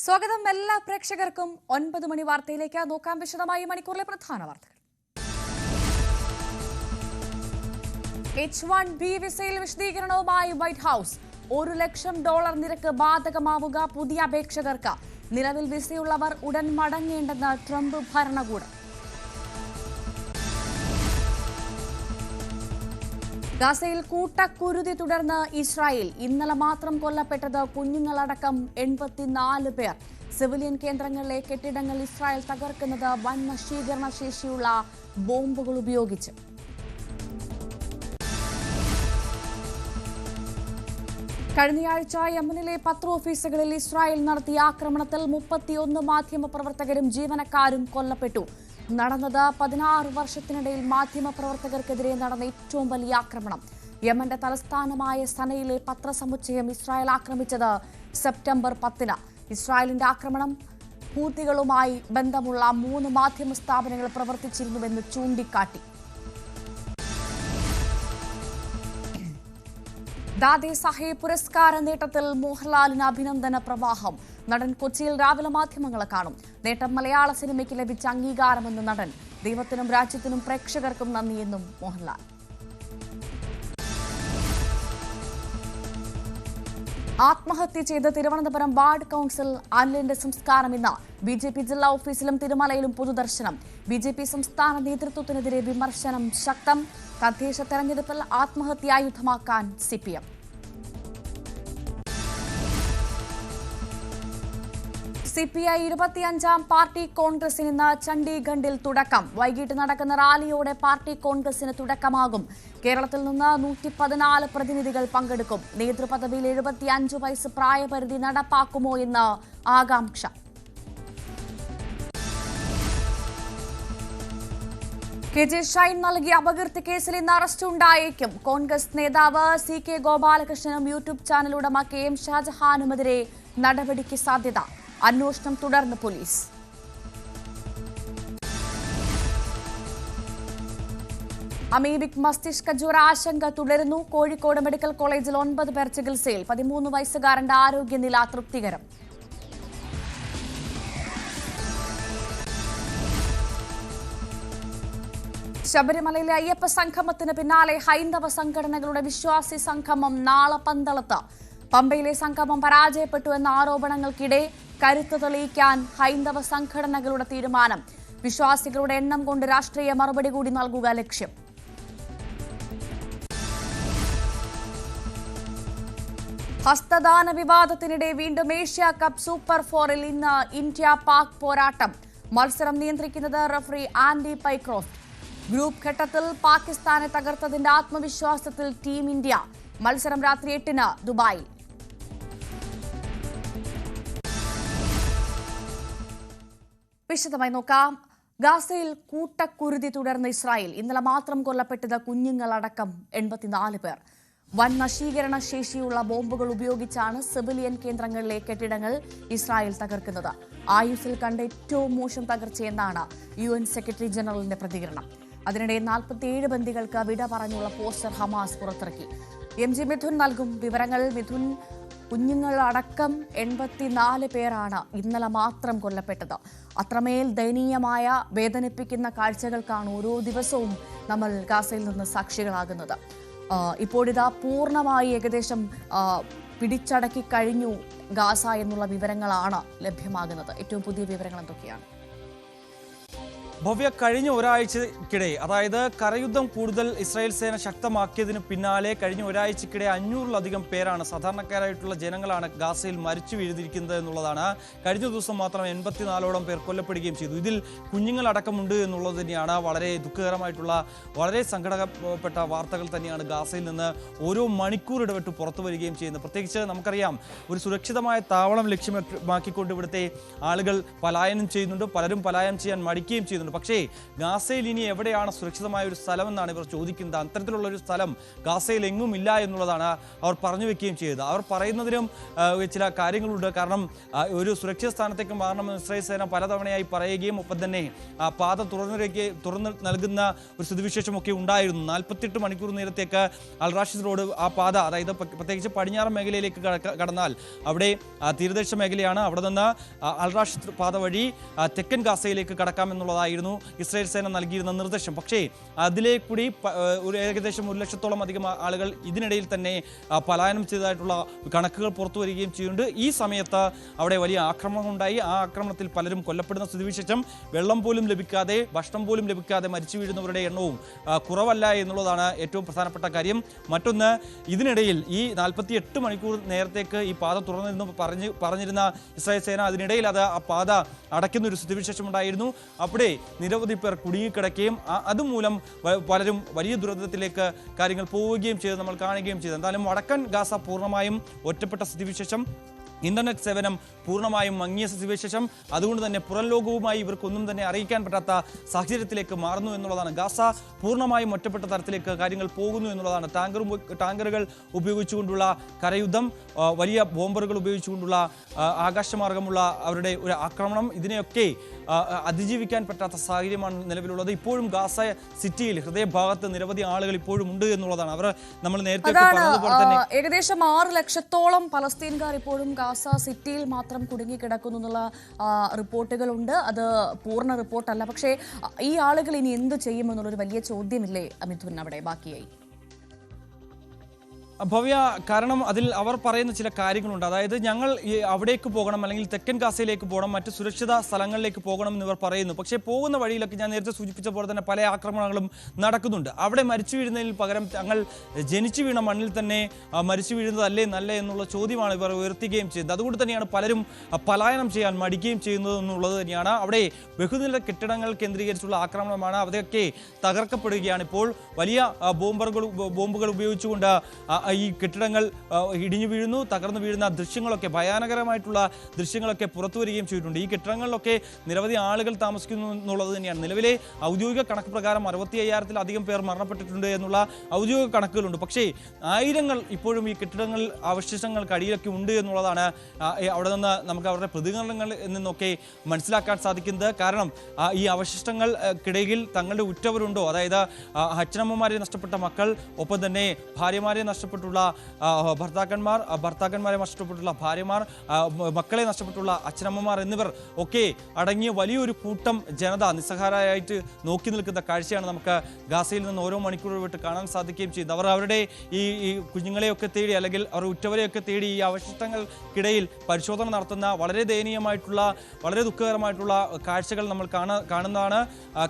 സ്വാഗതം എല്ലാ പ്രേക്ഷകർക്കും 9 മണി വാർത്തയിലേക്ക് നോക്കാം. വിശദമായി മണിക്കൂറിലെ പ്രധാന വാർത്തകൾ. H-1B വിസയിൽ വിശദീകരണവുമായി വൈറ്റ് ഹൌസ്. $1 ലക്ഷം നിരക്ക് ബാധകമാവുക പുതിയ അപേക്ഷകർക്ക്. നിലവിൽ വിസയുള്ളവർ ഉടൻ മടങ്ങേണ്ടെന്ന് ട്രംപ് ഭരണകൂടം. ഗാസയിൽ കൂട്ടക്കുരുതി തുടർന്ന് ഇസ്രായേൽ. ഇന്നലെ മാത്രം കൊല്ലപ്പെട്ടത് കുഞ്ഞുങ്ങളടക്കം 84 പേർ. സിവിലിയൻ കേന്ദ്രങ്ങളിലെ കെട്ടിടങ്ങൾ ഇസ്രായേൽ തകർക്കുന്നത് വൻ നശീകരണ ശേഷിയുള്ള ബോംബുകൾ ഉപയോഗിച്ച്. കഴിഞ്ഞയാഴ്ച യമനിലെ 10 ഓഫീസുകളിൽ ഇസ്രായേൽ നടത്തിയ ആക്രമണത്തിൽ 31 മാധ്യമപ്രവർത്തകരും ജീവനക്കാരും കൊല്ലപ്പെട്ടു. നടന്നത് 16 വർഷത്തിനിടയിൽ മാധ്യമപ്രവർത്തകർക്കെതിരെ നടന്ന ഏറ്റവും വലിയ ആക്രമണം. യമന്റെ തലസ്ഥാനമായ സനയിലെ പത്രസമുച്ചയം ഇസ്രായേൽ ആക്രമിച്ചത് സെപ്റ്റംബർ 10. ഇസ്രായേലിന്റെ ആക്രമണം ഹൂതികളുമായി ബന്ധമുള്ള 3 മാധ്യമ സ്ഥാപനങ്ങൾ പ്രവർത്തിച്ചിരുന്നുവെന്ന് ചൂണ്ടിക്കാട്ടി. ദാദേ സാഹേബ് പുരസ്കാര നേട്ടത്തിൽ മോഹൻലാലിന് അഭിനന്ദന പ്രവാഹം. നടൻ കൊച്ചിയിൽ രാവിലെ മാധ്യമങ്ങളെ കാണും. നേട്ടം മലയാള സിനിമയ്ക്ക് ലഭിച്ച അംഗീകാരമെന്ന് നടൻ. ദൈവത്തിനും രാജ്യത്തിനും പ്രേക്ഷകർക്കും നന്ദിയെന്നും മോഹൻലാൽ. ആത്മഹത്യ ചെയ്ത തിരുവനന്തപുരം വാർഡ് കൌൺസിൽ അനിലിന്റെ സംസ്കാരം ഇന്ന്. BJP ജില്ലാ ഓഫീസിലും തിരുമലയിലും പൊതുദർശനം. BJP സംസ്ഥാന നേതൃത്വത്തിനെതിരെ വിമർശനം ശക്തം. തദ്ദേശ തെരഞ്ഞെടുപ്പിൽ ആത്മഹത്യായുധമാക്കാൻ CPM. CPI 25ാം പാർട്ടി കോൺഗ്രസിന് ഇന്ന് ചണ്ഡീഗഡിൽ തുടക്കം. വൈകിട്ട് നടക്കുന്ന റാലിയോടെ പാർട്ടി കോൺഗ്രസിന് തുടക്കമാകും. കേരളത്തിൽ നിന്ന് 114 പ്രതിനിധികൾ പങ്കെടുക്കും. നേതൃപദവിയിൽ 75 വയസ്സ് പ്രായപരിധി നടപ്പാക്കുമോ എന്ന് ആകാംക്ഷ. KJ ഷൈൻ നൽകിയ അപകീർത്തി കേസിൽ ഇന്ന് അറസ്റ്റ് ഉണ്ടായേക്കും. കോൺഗ്രസ് നേതാവ് CK ഗോപാലകൃഷ്ണനും യൂട്യൂബ് ചാനൽ ഉടമ KM ഷാജഹാനുമെതിരെ നടപടിക്ക് സാധ്യത. അന്വേഷണം തുടർന്ന് പോലീസ്. അമീബിക് മസ്തിഷ്ക ജ്വര ആശങ്ക തുടരുന്നു. കോഴിക്കോട് മെഡിക്കൽ കോളേജിൽ 9 പേർ ചികിത്സയിൽ. 13 വയസ്സുകാരന്റെ ആരോഗ്യനില തൃപ്തികരം. ശബരിമലയിലെ അയ്യപ്പ സംഗമത്തിന് പിന്നാലെ ഹൈന്ദവ സംഘടനകളുടെ വിശ്വാസി സംഗമം നാളെ പന്തളത്ത്. പമ്പയിലെ സംഗമം പരാജയപ്പെട്ടു എന്ന ആരോപണങ്ങൾക്കിടെ കരുത്ത് തെളിയിക്കാൻ ഹൈന്ദവ സംഘടനകളുടെ തീരുമാനം. വിശ്വാസികളുടെ എണ്ണം കൊണ്ട് രാഷ്ട്രീയ മറുപടി കൂടി നൽകുക ലക്ഷ്യം. ഹസ്തദാന വിവാദത്തിനിടെ വീണ്ടും ഏഷ്യ കപ്പ് സൂപ്പർ 4-ൽ ഇന്ന് ഇന്ത്യ പാക് പോരാട്ടം. മത്സരം നിയന്ത്രിക്കുന്നത് റഫറി ആൻഡി പൈക്രോഫ്റ്റ്. ഗ്രൂപ്പ് ഘട്ടത്തിൽ പാകിസ്ഥാനെ തകർത്തതിന്റെ ആത്മവിശ്വാസത്തിൽ ടീം ഇന്ത്യ. മത്സരം രാത്രി 8-ന് ദുബായിൽ. വിശദമായി നോക്കാം. ഗാസയിൽ കൂട്ടക്കുരുതി തുടർന്ന് ഇസ്രായേൽ. ഇന്നലെ മാത്രം കൊല്ലപ്പെട്ടത് കുഞ്ഞുങ്ങളടക്കം 84 പേർ. വൻ നശീകരണ ശേഷിയുള്ള ബോംബുകൾ ഉപയോഗിച്ചാണ് സിവിലിയൻ കേന്ദ്രങ്ങളിലെ കെട്ടിടങ്ങൾ ഇസ്രായേൽ തകർക്കുന്നത്. ആയുസിൽ കണ്ട ഏറ്റവും മോശം തകർച്ചയെന്നാണ് UN സെക്രട്ടറി ജനറലിന്റെ പ്രതികരണം. അതിനിടെ 47 ബന്ദികൾക്ക് വിട പറഞ്ഞുള്ള പോസ്റ്റർ ഹമാസ് പുറത്തിറക്കി. MG മിഥുൻ നൽകും വിവരങ്ങൾ. മിഥുൻ, കുഞ്ഞുങ്ങളടക്കം 84 പേരാണ് ഇന്നലെ മാത്രം കൊല്ലപ്പെട്ടത്. അത്രമേൽ ദയനീയമായ വേദനിപ്പിക്കുന്ന കാഴ്ചകൾക്കാണ് ഓരോ ദിവസവും നമ്മൾ ഗാസയിൽ നിന്ന് സാക്ഷികളാകുന്നത്. ഇപ്പോഴിതാ പൂർണ്ണമായി ഏകദേശം പിടിച്ചടക്കി കഴിഞ്ഞു ഗാസ എന്നുള്ള വിവരങ്ങളാണ് ലഭ്യമാകുന്നത്. ഏറ്റവും പുതിയ വിവരങ്ങൾ എന്തൊക്കെയാണ്? ഭവ്യ, കഴിഞ്ഞ ഒരാഴ്ചക്കിടെ, അതായത് കരയുദ്ധം കൂടുതൽ ഇസ്രായേൽ സേന ശക്തമാക്കിയതിന് പിന്നാലെ കഴിഞ്ഞ ഒരാഴ്ചക്കിടെ 500-ലധികം പേരാണ്, സാധാരണക്കാരായിട്ടുള്ള ജനങ്ങളാണ് ഗാസയിൽ മരിച്ചു വീഴുതിരിക്കുന്നത് എന്നുള്ളതാണ്. കഴിഞ്ഞ ദിവസം മാത്രം 84ഓളം പേർ കൊല്ലപ്പെടുകയും ചെയ്തു. ഇതിൽ കുഞ്ഞുങ്ങളടക്കമുണ്ട് എന്നുള്ളത് തന്നെയാണ് വളരെ ദുഃഖകരമായിട്ടുള്ള, വളരെ സങ്കടപ്പെട്ട വാർത്തകൾ തന്നെയാണ് ഗാസയിൽ നിന്ന് ഓരോ മണിക്കൂർ ഇടവിട്ട് പുറത്തു വരികയും ചെയ്യുന്നത്. പ്രത്യേകിച്ച് നമുക്കറിയാം, ഒരു സുരക്ഷിതമായ താവളം ലക്ഷ്യമാക്കിക്കൊണ്ട് ഇവിടുത്തെ ആളുകൾ പലായനം ചെയ്യുന്നുണ്ട്. പലരും പലായനം ചെയ്യാൻ മടിക്കുകയും ചെയ്യുന്നുണ്ട്. പറയുന്നുണ്ട്. പക്ഷേ ഗാസയിൽ ഇനി എവിടെയാണ് സുരക്ഷിതമായ ഒരു സ്ഥലമെന്നാണ് ഇവർ ചോദിക്കുന്നത്. അത്തരത്തിലുള്ള ഒരു സ്ഥലം ഗാസയിൽ എങ്ങും ഇല്ല എന്നുള്ളതാണ് അവർ പറഞ്ഞു വെക്കുകയും ചെയ്തത്. അവർ പറയുന്നതിനും ചില കാര്യങ്ങളുണ്ട്. കാരണം ഒരു സുരക്ഷിത സ്ഥാനത്തേക്ക് മാറണമെന്ന് ഇസ്രായേൽ സേന പലതവണയായി പറയുകയും ഒപ്പം തന്നെ പാത തുറന്നു നൽകുന്ന ഒരു സ്ഥിതിവിശേഷമൊക്കെ ഉണ്ടായിരുന്നു. 48 മണിക്കൂർ നേരത്തേക്ക് അൽ റാഷിദ് റോഡ് ആ പാത, അതായത് പ്രത്യേകിച്ച് പടിഞ്ഞാറൻ മേഖലയിലേക്ക് കടന്നാൽ അവിടെ തീരദേശ മേഖലയാണ്, അവിടെ നിന്ന് അൽ റാഷിദ് പാത വഴി തെക്കൻ ഗാസയിലേക്ക് കടക്കാമെന്നുള്ളതായിരുന്നു ഇസ്രായേൽ സേന നൽകിയിരുന്ന നിർദ്ദേശം. പക്ഷേ അതിലേക്കൂടി ഒരു ഏകദേശം 1 ലക്ഷത്തോളം അധികം ആളുകൾ ഇതിനിടയിൽ തന്നെ പലായനം ചെയ്തതായിട്ടുള്ള കണക്കുകൾ പുറത്തു വരികയും ചെയ്യുന്നുണ്ട്. ഈ സമയത്ത് അവിടെ വലിയ ആക്രമണം ഉണ്ടായി. ആ ആക്രമണത്തിൽ പലരും കൊല്ലപ്പെടുന്ന സ്ഥിതിവിശേഷം, വെള്ളം പോലും ലഭിക്കാതെ ഭക്ഷണം പോലും ലഭിക്കാതെ മരിച്ചു വീഴുന്നവരുടെ എണ്ണവും കുറവല്ല എന്നുള്ളതാണ് ഏറ്റവും പ്രധാനപ്പെട്ട കാര്യം. മറ്റൊന്ന്, ഇതിനിടയിൽ ഈ 48 മണിക്കൂർ നേരത്തേക്ക് ഈ പാത തുറന്നിരുന്നു പറഞ്ഞിരുന്ന ഇസ്രായേൽ സേന അതിനിടയിൽ ആ പാത അടയ്ക്കുന്ന ഒരു സ്ഥിതിവിശേഷം ഉണ്ടായിരുന്നു. അവിടെ നിരവധി പേർ കുടുങ്ങിക്കിടക്കുകയും അതുമൂലം പലരും വലിയ ദുരന്തത്തിലേക്ക് കാര്യങ്ങൾ പോവുകയും ചെയ്ത് നമ്മൾ കാണുകയും ചെയ്തു. എന്തായാലും വടക്കൻ ഗാസ പൂർണ്ണമായും ഒറ്റപ്പെട്ട സ്ഥിതിവിശേഷം, ഇന്റർനെറ്റ് സേവനം പൂർണ്ണമായും മങ്ങിയ സ്ഥിതിവിശേഷം, അതുകൊണ്ട് തന്നെ പുറം ലോകവുമായി ഇവർക്കൊന്നും തന്നെ അറിയിക്കാൻ പറ്റാത്ത സാഹചര്യത്തിലേക്ക് മാറുന്നു എന്നുള്ളതാണ്. ഗാസ പൂർണ്ണമായും ഒറ്റപ്പെട്ട തരത്തിലേക്ക് കാര്യങ്ങൾ പോകുന്നു എന്നുള്ളതാണ്. ടാങ്കറുകൾ ഉപയോഗിച്ചുകൊണ്ടുള്ള കരയുദ്ധം, വലിയ ബോംബറുകൾ ഉപയോഗിച്ചുകൊണ്ടുള്ള ആകാശമാർഗമുള്ള അവരുടെ ഒരു ആക്രമണം, ഇതിനെയൊക്കെ അതിജീവിക്കാൻ പറ്റാത്ത സാഹചര്യമാണ് നിലവിലുള്ളത്. ഇപ്പോഴും ഗാസ സിറ്റിയിൽ ഹൃദയഭാഗത്ത് നിരവധി ആളുകൾ ഇപ്പോഴും ഉണ്ട് എന്നുള്ളതാണ്. അവർ നമ്മൾ നേരത്തെ പറഞ്ഞതുപോലെ തന്നെ ഏകദേശം 6 ലക്ഷത്തോളം പലസ്തീൻകാർ ഇപ്പോഴും ഗാസ സിറ്റിയിൽ മാത്രം കുടുങ്ങിക്കിടക്കുന്നു എന്നുള്ള റിപ്പോർട്ടുകളുണ്ട്. അത് പൂർണ്ണ റിപ്പോർട്ടല്ല. പക്ഷേ ഈ ആളുകൾ ഇനി എന്ത് ചെയ്യുമെന്നുള്ളൊരു വലിയ ചോദ്യമില്ലേ മിഥുൻ അവിടെ ബാക്കിയായി? ഭവ്യ, കാരണം അതിൽ അവർ പറയുന്ന ചില കാര്യങ്ങളുണ്ട്. അതായത് ഞങ്ങൾ അവിടേക്ക് പോകണം, അല്ലെങ്കിൽ തെക്കൻ ഗാസയിലേക്ക് പോകണം, മറ്റ് സുരക്ഷിത സ്ഥലങ്ങളിലേക്ക് പോകണം എന്നിവർ പറയുന്നു. പക്ഷേ പോകുന്ന വഴിയിലൊക്കെ ഞാൻ നേരത്തെ സൂചിപ്പിച്ച പോലെ തന്നെ പല ആക്രമണങ്ങളും നടക്കുന്നുണ്ട്. അവിടെ മരിച്ചു വീഴുന്നതിന് പകരം തങ്ങൾ ജനിച്ചു വീണ മണ്ണിൽ തന്നെ മരിച്ചു വീഴുന്നതല്ലേ നല്ല എന്നുള്ള ചോദ്യമാണ് ഇവർ ഉയർത്തുകയും ചെയ്യുന്നത്. അതുകൊണ്ട് തന്നെയാണ് പലരും പലായനം ചെയ്യാൻ മടിക്കുകയും ചെയ്യുന്നത് എന്നുള്ളത് തന്നെയാണ്. അവിടെ ബഹുനില കെട്ടിടങ്ങൾ കേന്ദ്രീകരിച്ചുള്ള ആക്രമണമാണ്. അതൊക്കെ തകർക്കപ്പെടുകയാണ്. ഇപ്പോൾ വലിയ ബോംബുകൾ ഉപയോഗിച്ചുകൊണ്ട് ഈ കെട്ടിടങ്ങൾ ഇടിഞ്ഞു വീഴുന്നു, തകർന്നു വീഴുന്ന ദൃശ്യങ്ങളൊക്കെ, ഭയാനകരമായിട്ടുള്ള ദൃശ്യങ്ങളൊക്കെ പുറത്തു വരികയും ചെയ്തിട്ടുണ്ട്. ഈ കെട്ടിടങ്ങളിലൊക്കെ നിരവധി ആളുകൾ താമസിക്കുന്നു എന്നുള്ളത് തന്നെയാണ്. നിലവിലെ ഔദ്യോഗിക കണക്ക് പ്രകാരം 65,000-ത്തിലധികം പേർ മരണപ്പെട്ടിട്ടുണ്ട് എന്നുള്ള ഔദ്യോഗിക കണക്കുകളുണ്ട്. പക്ഷേ ആയിരങ്ങൾ ഇപ്പോഴും ഈ കെട്ടിടങ്ങൾ അവശിഷ്ടങ്ങൾക്കടിയിലൊക്കെ ഉണ്ട് എന്നുള്ളതാണ് അവിടെ നിന്ന് നമുക്ക് അവരുടെ പ്രതികരണങ്ങളിൽ നിന്നൊക്കെ മനസ്സിലാക്കാൻ സാധിക്കുന്നത്. കാരണം ഈ അവശിഷ്ടങ്ങൾക്കിടയിൽ തങ്ങളുടെ ഉറ്റവരുണ്ടോ, അതായത് അച്ഛനമ്മമാരെ നഷ്ടപ്പെട്ട മക്കൾ, ഒപ്പം തന്നെ ഭാര്യമാരെ നഷ്ടപ്പെട്ടുള്ള ഭർത്താക്കന്മാരെ നഷ്ടപ്പെട്ടുള്ള ഭാര്യമാർ, മക്കളെ നഷ്ടപ്പെട്ടുള്ള അച്ഛനമ്മമാർ എന്നിവർ ഒക്കെ അടങ്ങിയ വലിയൊരു കൂട്ടം ജനത നിസ്സഹായരായിട്ട് നോക്കി നിൽക്കുന്ന കാഴ്ചയാണ് നമുക്ക് ഗാസയിൽ നിന്ന് ഓരോ മണിക്കൂർ വിട്ട് കാണാൻ സാധിക്കുകയും ചെയ്യുന്നത്. അവർ അവരുടെ ഈ കുഞ്ഞുങ്ങളെയൊക്കെ തേടി, അല്ലെങ്കിൽ അവർ ഉറ്റവരെയൊക്കെ തേടി ഈ അവശിഷ്ടങ്ങൾക്കിടയിൽ പരിശോധന നടത്തുന്ന വളരെ ദയനീയമായിട്ടുള്ള, വളരെ ദുഃഖകരമായിട്ടുള്ള കാഴ്ചകൾ നമ്മൾ കാണുന്നതാണ്.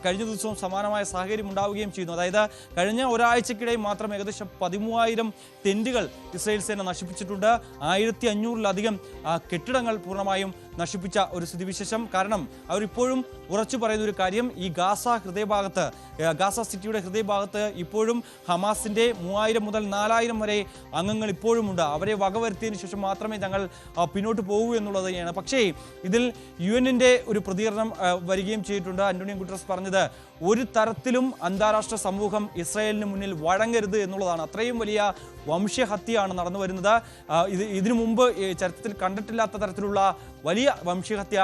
കഴിഞ്ഞ ദിവസവും സമാനമായ സാഹചര്യം ഉണ്ടാവുകയും ചെയ്യുന്നു. അതായത് കഴിഞ്ഞ ഒരാഴ്ചക്കിടയിൽ മാത്രം ഏകദേശം 13,000 ടെന്റുകൾ ഇസ്രായേൽ സേന നശിപ്പിച്ചിട്ടുണ്ട്. 1,500-ലധികം കെട്ടിടങ്ങൾ പൂർണ്ണമായും നശിപ്പിച്ച ഒരു സ്ഥിതിവിശേഷം. കാരണം അവരിപ്പോഴും ഉറച്ചു പറയുന്ന ഒരു കാര്യം, ഈ ഗാസ സിറ്റിയുടെ ഹൃദയഭാഗത്ത് ഇപ്പോഴും ഹമാസിന്റെ 3,000 മുതൽ 4,000 വരെ അംഗങ്ങൾ ഇപ്പോഴുമുണ്ട്. അവരെ വകവരുത്തിയതിനു ശേഷം മാത്രമേ ഞങ്ങൾ പിന്നോട്ട് പോകൂ എന്നുള്ളത് തന്നെയാണ്. പക്ഷേ ഇതിൽ UN-ന്റെ ഒരു പ്രതികരണം വരികയും ചെയ്തിട്ടുണ്ട്. ആന്റോണിയോ ഗുട്ടറസ് പറഞ്ഞത്, ഒരു തരത്തിലും അന്താരാഷ്ട്ര സമൂഹം ഇസ്രായേലിന് മുന്നിൽ വഴങ്ങരുത് എന്നുള്ളതാണ്. അത്രയും വലിയ വംശഹത്യയാണ് നടന്നു വരുന്നത്. ഇതിനു മുമ്പ് ചരിത്രത്തിൽ കണ്ടിട്ടില്ലാത്ത തരത്തിലുള്ള വലിയ വംശഹത്യ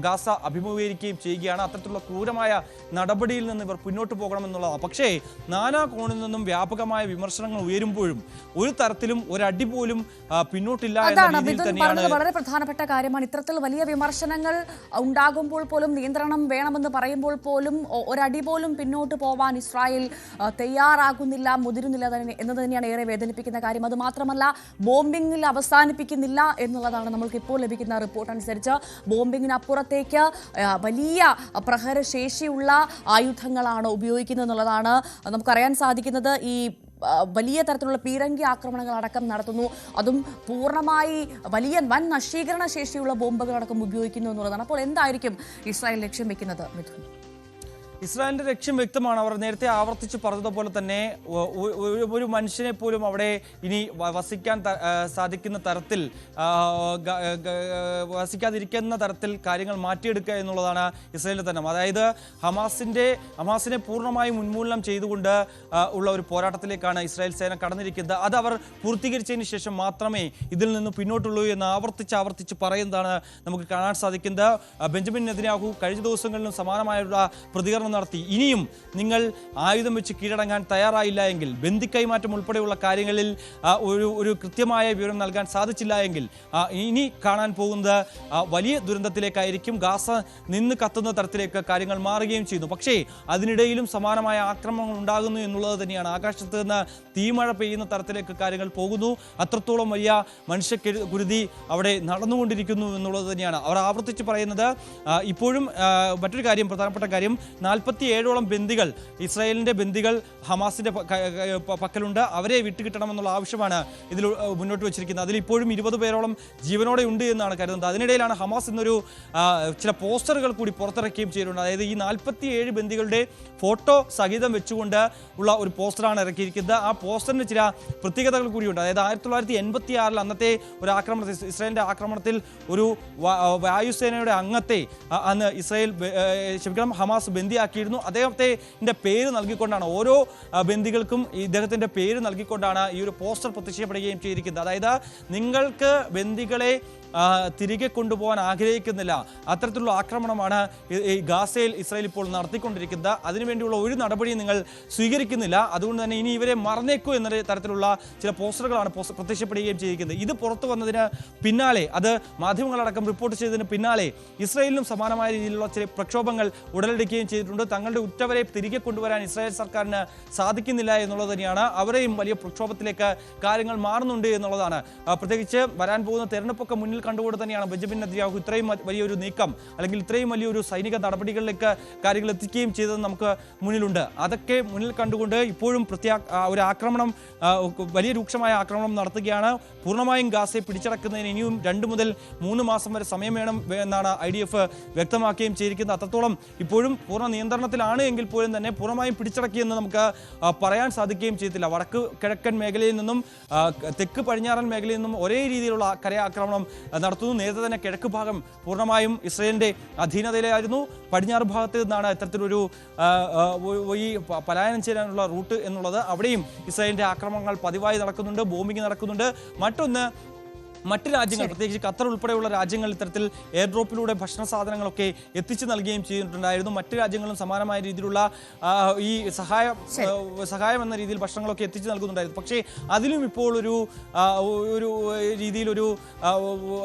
ഗാസ അഭിമുഖീകരിക്കുകയും ചെയ്യുകയാണ്. അത്തരത്തിലുള്ള ക്രൂരമായ നടപടിയിൽ നിന്ന് ഇവർ പിന്നോട്ട് പോകണമെന്നുള്ളതാണ്. പക്ഷേ നാനാ കോണിൽ നിന്നും വ്യാപകമായ വിമർശനങ്ങൾ ഉയരുമ്പോഴും ഒരു തരത്തിലും ഒരടി പോലും പിന്നോട്ടില്ല എന്ന രീതിയിൽ തന്നെയാണ്. വളരെ പ്രധാനപ്പെട്ട കാര്യമാണ്. ഇത്തരത്തിൽ വലിയ വിമർശനങ്ങൾ ഉണ്ടാകുമ്പോൾ പോലും, നിയന്ത്രണം വേണമെന്ന് പറയുമ്പോൾ പോലും ഒരടി പോലും പിന്നോട്ട് പോവാൻ ഇസ്രായേൽ തയ്യാറാകുന്നില്ല, മുതിരുന്നില്ല എന്നത് തന്നെയാണ് ഏറെ വേദനിപ്പിക്കുന്ന കാര്യം. അത് മാത്രമല്ല, ബോംബിംഗിൽ അവസാനിപ്പിക്കുന്നില്ല എന്നുള്ളതാണ് നമ്മൾക്ക് ഇപ്പോൾ ലഭിക്കുന്ന റിപ്പോർട്ട് അനുസരിച്ച്. ബോംബിങ്ങിന് അപ്പുറത്തേക്ക് വലിയ പ്രഹരശേഷിയുള്ള ആയുധങ്ങളാണ് ഉപയോഗിക്കുന്നത് എന്നുള്ളതാണ് നമുക്കറിയാൻ സാധിക്കുന്നത്. ഈ വലിയ തരത്തിലുള്ള പീരങ്കി ആക്രമണങ്ങൾ അടക്കം നടത്തുന്നു. അതും പൂർണ്ണമായി വൻ നശീകരണ ശേഷിയുള്ള ബോംബുകൾ അടക്കം ഉപയോഗിക്കുന്നു എന്നുള്ളതാണ്. അപ്പോൾ എന്തായിരിക്കും ഇസ്രായേൽ ലക്ഷ്യം വെക്കുന്നത് മിഥുൻ? ഇസ്രായേലിന്റെ ലക്ഷ്യം വ്യക്തമാണ്. അവർ നേരത്തെ ആവർത്തിച്ച് പറഞ്ഞതുപോലെ തന്നെ ഒരു മനുഷ്യനെ പോലും അവിടെ ഇനി വസിക്കാൻ സാധിക്കുന്ന തരത്തിൽ വസിക്കാതിരിക്കുന്ന തരത്തിൽ കാര്യങ്ങൾ മാറ്റിയെടുക്കുക എന്നുള്ളതാണ് ഇസ്രായേലിന്റെ തന്നെ. അതായത് ഹമാസിനെ പൂർണ്ണമായും ഉന്മൂലനം ചെയ്തുകൊണ്ട് ഉള്ള ഒരു പോരാട്ടത്തിലേക്കാണ് ഇസ്രായേൽ സേന കടന്നിരിക്കുന്നത്. അത് അവർ പൂർത്തീകരിച്ചതിന് ശേഷം മാത്രമേ ഇതിൽ നിന്ന് പിന്നോട്ടുള്ളൂ എന്ന് ആവർത്തിച്ച് പറയുന്നതാണ് നമുക്ക് കാണാൻ സാധിക്കുന്നത്. ബെഞ്ചമിൻ നെതന്യാഹു കഴിഞ്ഞ ദിവസങ്ങളിലും സമാനമായുള്ള പ്രതികരണം നടത്തി. ഇനിയും നിങ്ങൾ ആയുധം വെച്ച് കീഴടങ്ങാൻ തയ്യാറായില്ല എങ്കിൽ, ബന്ദി കൈമാറ്റം ഉൾപ്പെടെയുള്ള കാര്യങ്ങളിൽ ഒരു കൃത്യമായ വിവരം നൽകാൻ സാധിച്ചില്ല എങ്കിൽ ഇനി കാണാൻ പോകുന്നത് വലിയ ദുരന്തത്തിലേക്കായിരിക്കും. ഗാസ നിന്ന് കത്തുന്ന തരത്തിലേക്ക് കാര്യങ്ങൾ മാറുകയും ചെയ്യുന്നു. പക്ഷേ അതിനിടയിലും സമാനമായ ആക്രമണങ്ങൾ ഉണ്ടാകുന്നു എന്നുള്ളത് തന്നെയാണ്. ആകാശത്ത് നിന്ന് തീമഴ പെയ്യുന്ന തരത്തിലേക്ക് കാര്യങ്ങൾ പോകുന്നു. അത്രത്തോളം വലിയ മനുഷ്യക്കുരുതി അവിടെ നടന്നുകൊണ്ടിരിക്കുന്നു എന്നുള്ളത് തന്നെയാണ് അവർ ആവർത്തിച്ച് പറയുന്നത്. ഇപ്പോഴും മറ്റൊരു കാര്യം, പ്രധാനപ്പെട്ട കാര്യം, 47ഓളം ബന്ദികൾ, ഇസ്രായേലിന്റെ ബന്ദികൾ ഹമാസിന്റെ പക്കലുണ്ട്. അവരെ വിട്ടുകിട്ടണമെന്നുള്ള ആവശ്യമാണ് ഇതിൽ മുന്നോട്ട് വെച്ചിരിക്കുന്നത്. അതിൽ ഇപ്പോഴും 20 പേരോളം ജീവനോടെ ഉണ്ട് എന്നാണ് കരുതുന്നത്. അതിനിടയിലാണ് ഹമാസ് എന്നൊരു ചില പോസ്റ്ററുകൾ കൂടി പുറത്തിറക്കുകയും ചെയ്തിട്ടുണ്ട്. അതായത് ഈ 47 ബന്ദികളുടെ ഫോട്ടോ സഹിതം വെച്ചുകൊണ്ട് ഉള്ള ഒരു പോസ്റ്ററാണ് ഇറക്കിയിരിക്കുന്നത്. ആ പോസ്റ്ററിന് ചില പ്രത്യേകതകൾ കൂടിയുണ്ട്. അതായത് 1986 അന്നത്തെ ഒരു ആക്രമണത്തിൽ, ഇസ്രായേലിന്റെ ആക്രമണത്തിൽ ഒരു വായുസേനയുടെ അംഗത്തെ അന്ന് ഹമാസ് ബന്ദിയാക്കിയിരുന്നു. അദ്ദേഹത്തിന്റെ പേര് നൽകിക്കൊണ്ടാണ്, ഓരോ ബന്ദികൾക്കും ഇദ്ദേഹത്തിന്റെ പേര് നൽകിക്കൊണ്ടാണ് ഈ ഒരു പോസ്റ്റർ പ്രത്യക്ഷപ്പെടുകയും ചെയ്തിരിക്കുന്നത്. അതായത് നിങ്ങൾക്ക് ബന്ദികളെ തിരികെ കൊണ്ടുപോകാൻ ആഗ്രഹിക്കുന്നില്ല, അത്തരത്തിലുള്ള ആക്രമണമാണ് ഈ ഗാസയിൽ ഇസ്രായേൽ ഇപ്പോൾ നടത്തിക്കൊണ്ടിരിക്കുന്നത്. അതിനുവേണ്ടിയുള്ള ഒരു നടപടിയും നിങ്ങൾ സ്വീകരിക്കുന്നില്ല. അതുകൊണ്ട് തന്നെ ഇനി ഇവരെ മറന്നേക്കൂ എന്ന തരത്തിലുള്ള ചില പോസ്റ്ററുകളാണ് പ്രത്യക്ഷപ്പെടുകയും ചെയ്തിരിക്കുന്നത്. ഇത് പുറത്തു വന്നതിന് പിന്നാലെ, അത് മാധ്യമങ്ങളടക്കം റിപ്പോർട്ട് ചെയ്തതിന് പിന്നാലെ ഇസ്രായേലിലും സമാനമായ രീതിയിലുള്ള ചില പ്രക്ഷോഭങ്ങൾ ഉടലെടുക്കുകയും ചെയ്തിട്ടുണ്ട്. തങ്ങളുടെ ഉറ്റവരെ തിരികെ കൊണ്ടുവരാൻ ഇസ്രായേൽ സർക്കാരിന് സാധിക്കുന്നില്ല എന്നുള്ളത് തന്നെയാണ്. അവരെയും വലിയ പ്രക്ഷോഭത്തിലേക്ക് കാര്യങ്ങൾ മാറുന്നുണ്ട് എന്നുള്ളതാണ്. പ്രത്യേകിച്ച് വരാൻ പോകുന്ന തെരഞ്ഞെടുപ്പൊക്കെ മുന്നിൽ കണ്ടുകൊണ്ട് തന്നെയാണ് ബെഞ്ചമിൻ നെതന്യാഹു ഇത്രയും വലിയൊരു നീക്കം, അല്ലെങ്കിൽ ഇത്രയും വലിയൊരു സൈനിക നടപടികളിലേക്ക് കാര്യങ്ങൾ എത്തിക്കുകയും ചെയ്തത് നമുക്ക് മുന്നിലുണ്ട്. അതൊക്കെ മുന്നിൽ കണ്ടുകൊണ്ട് ഇപ്പോഴും ഒരു ആക്രമണം, വലിയ രൂക്ഷമായ ആക്രമണം നടത്തുകയാണ്. പൂർണ്ണമായും ഗാസയെ പിടിച്ചടക്കുന്നതിന് ഇനിയും 2 മുതൽ 3 മാസം വരെ സമയം വേണം എന്നാണ് IDF വ്യക്തമാക്കുകയും ചെയ്തിരിക്കുന്നത്. അത്രത്തോളം ഇപ്പോഴും പൂർണ്ണ നിയന്ത്രണത്തിലാണ് എങ്കിൽ പോലും തന്നെ പൂർണ്ണമായും പിടിച്ചടക്കിയെന്ന് നമുക്ക് പറയാൻ സാധിക്കുകയും ചെയ്തില്ല. വടക്ക് കിഴക്കൻ മേഖലയിൽ നിന്നും തെക്ക് പടിഞ്ഞാറൻ മേഖലയിൽ നിന്നും ഒരേ രീതിയിലുള്ള കരയാക്രമണം നടത്തുന്നു. നേരത്തെ തന്നെ കിഴക്ക് ഭാഗം പൂർണ്ണമായും ഇസ്രായേലിന്റെ അധീനതയിലായിരുന്നു. പടിഞ്ഞാറ് ഭാഗത്ത് നിന്നാണ് ഇത്തരത്തിലൊരു ഈ പലായനം ചെയ്യാനുള്ള റൂട്ട് എന്നുള്ളത്. അവിടെയും ഇസ്രായേലിന്റെ ആക്രമണങ്ങൾ പതിവായി നടക്കുന്നുണ്ട്, ബോംബിംഗ് നടക്കുന്നുണ്ട്. മറ്റ് രാജ്യങ്ങൾ, പ്രത്യേകിച്ച് ഖത്തർ ഉൾപ്പെടെയുള്ള രാജ്യങ്ങൾ ഇത്തരത്തിൽ എയർ ഡ്രോപ്പിലൂടെ ഭക്ഷണ സാധനങ്ങളൊക്കെ എത്തിച്ചു നൽകുകയും ചെയ്തിട്ടുണ്ടായിരുന്നു. മറ്റ് രാജ്യങ്ങളും സമാനമായ രീതിയിലുള്ള ഈ സഹായം എന്ന രീതിയിൽ ഭക്ഷണങ്ങളൊക്കെ എത്തിച്ചു നൽകുന്നുണ്ടായിരുന്നു. പക്ഷേ അതിലും ഇപ്പോൾ ഒരു രീതിയിലൊരു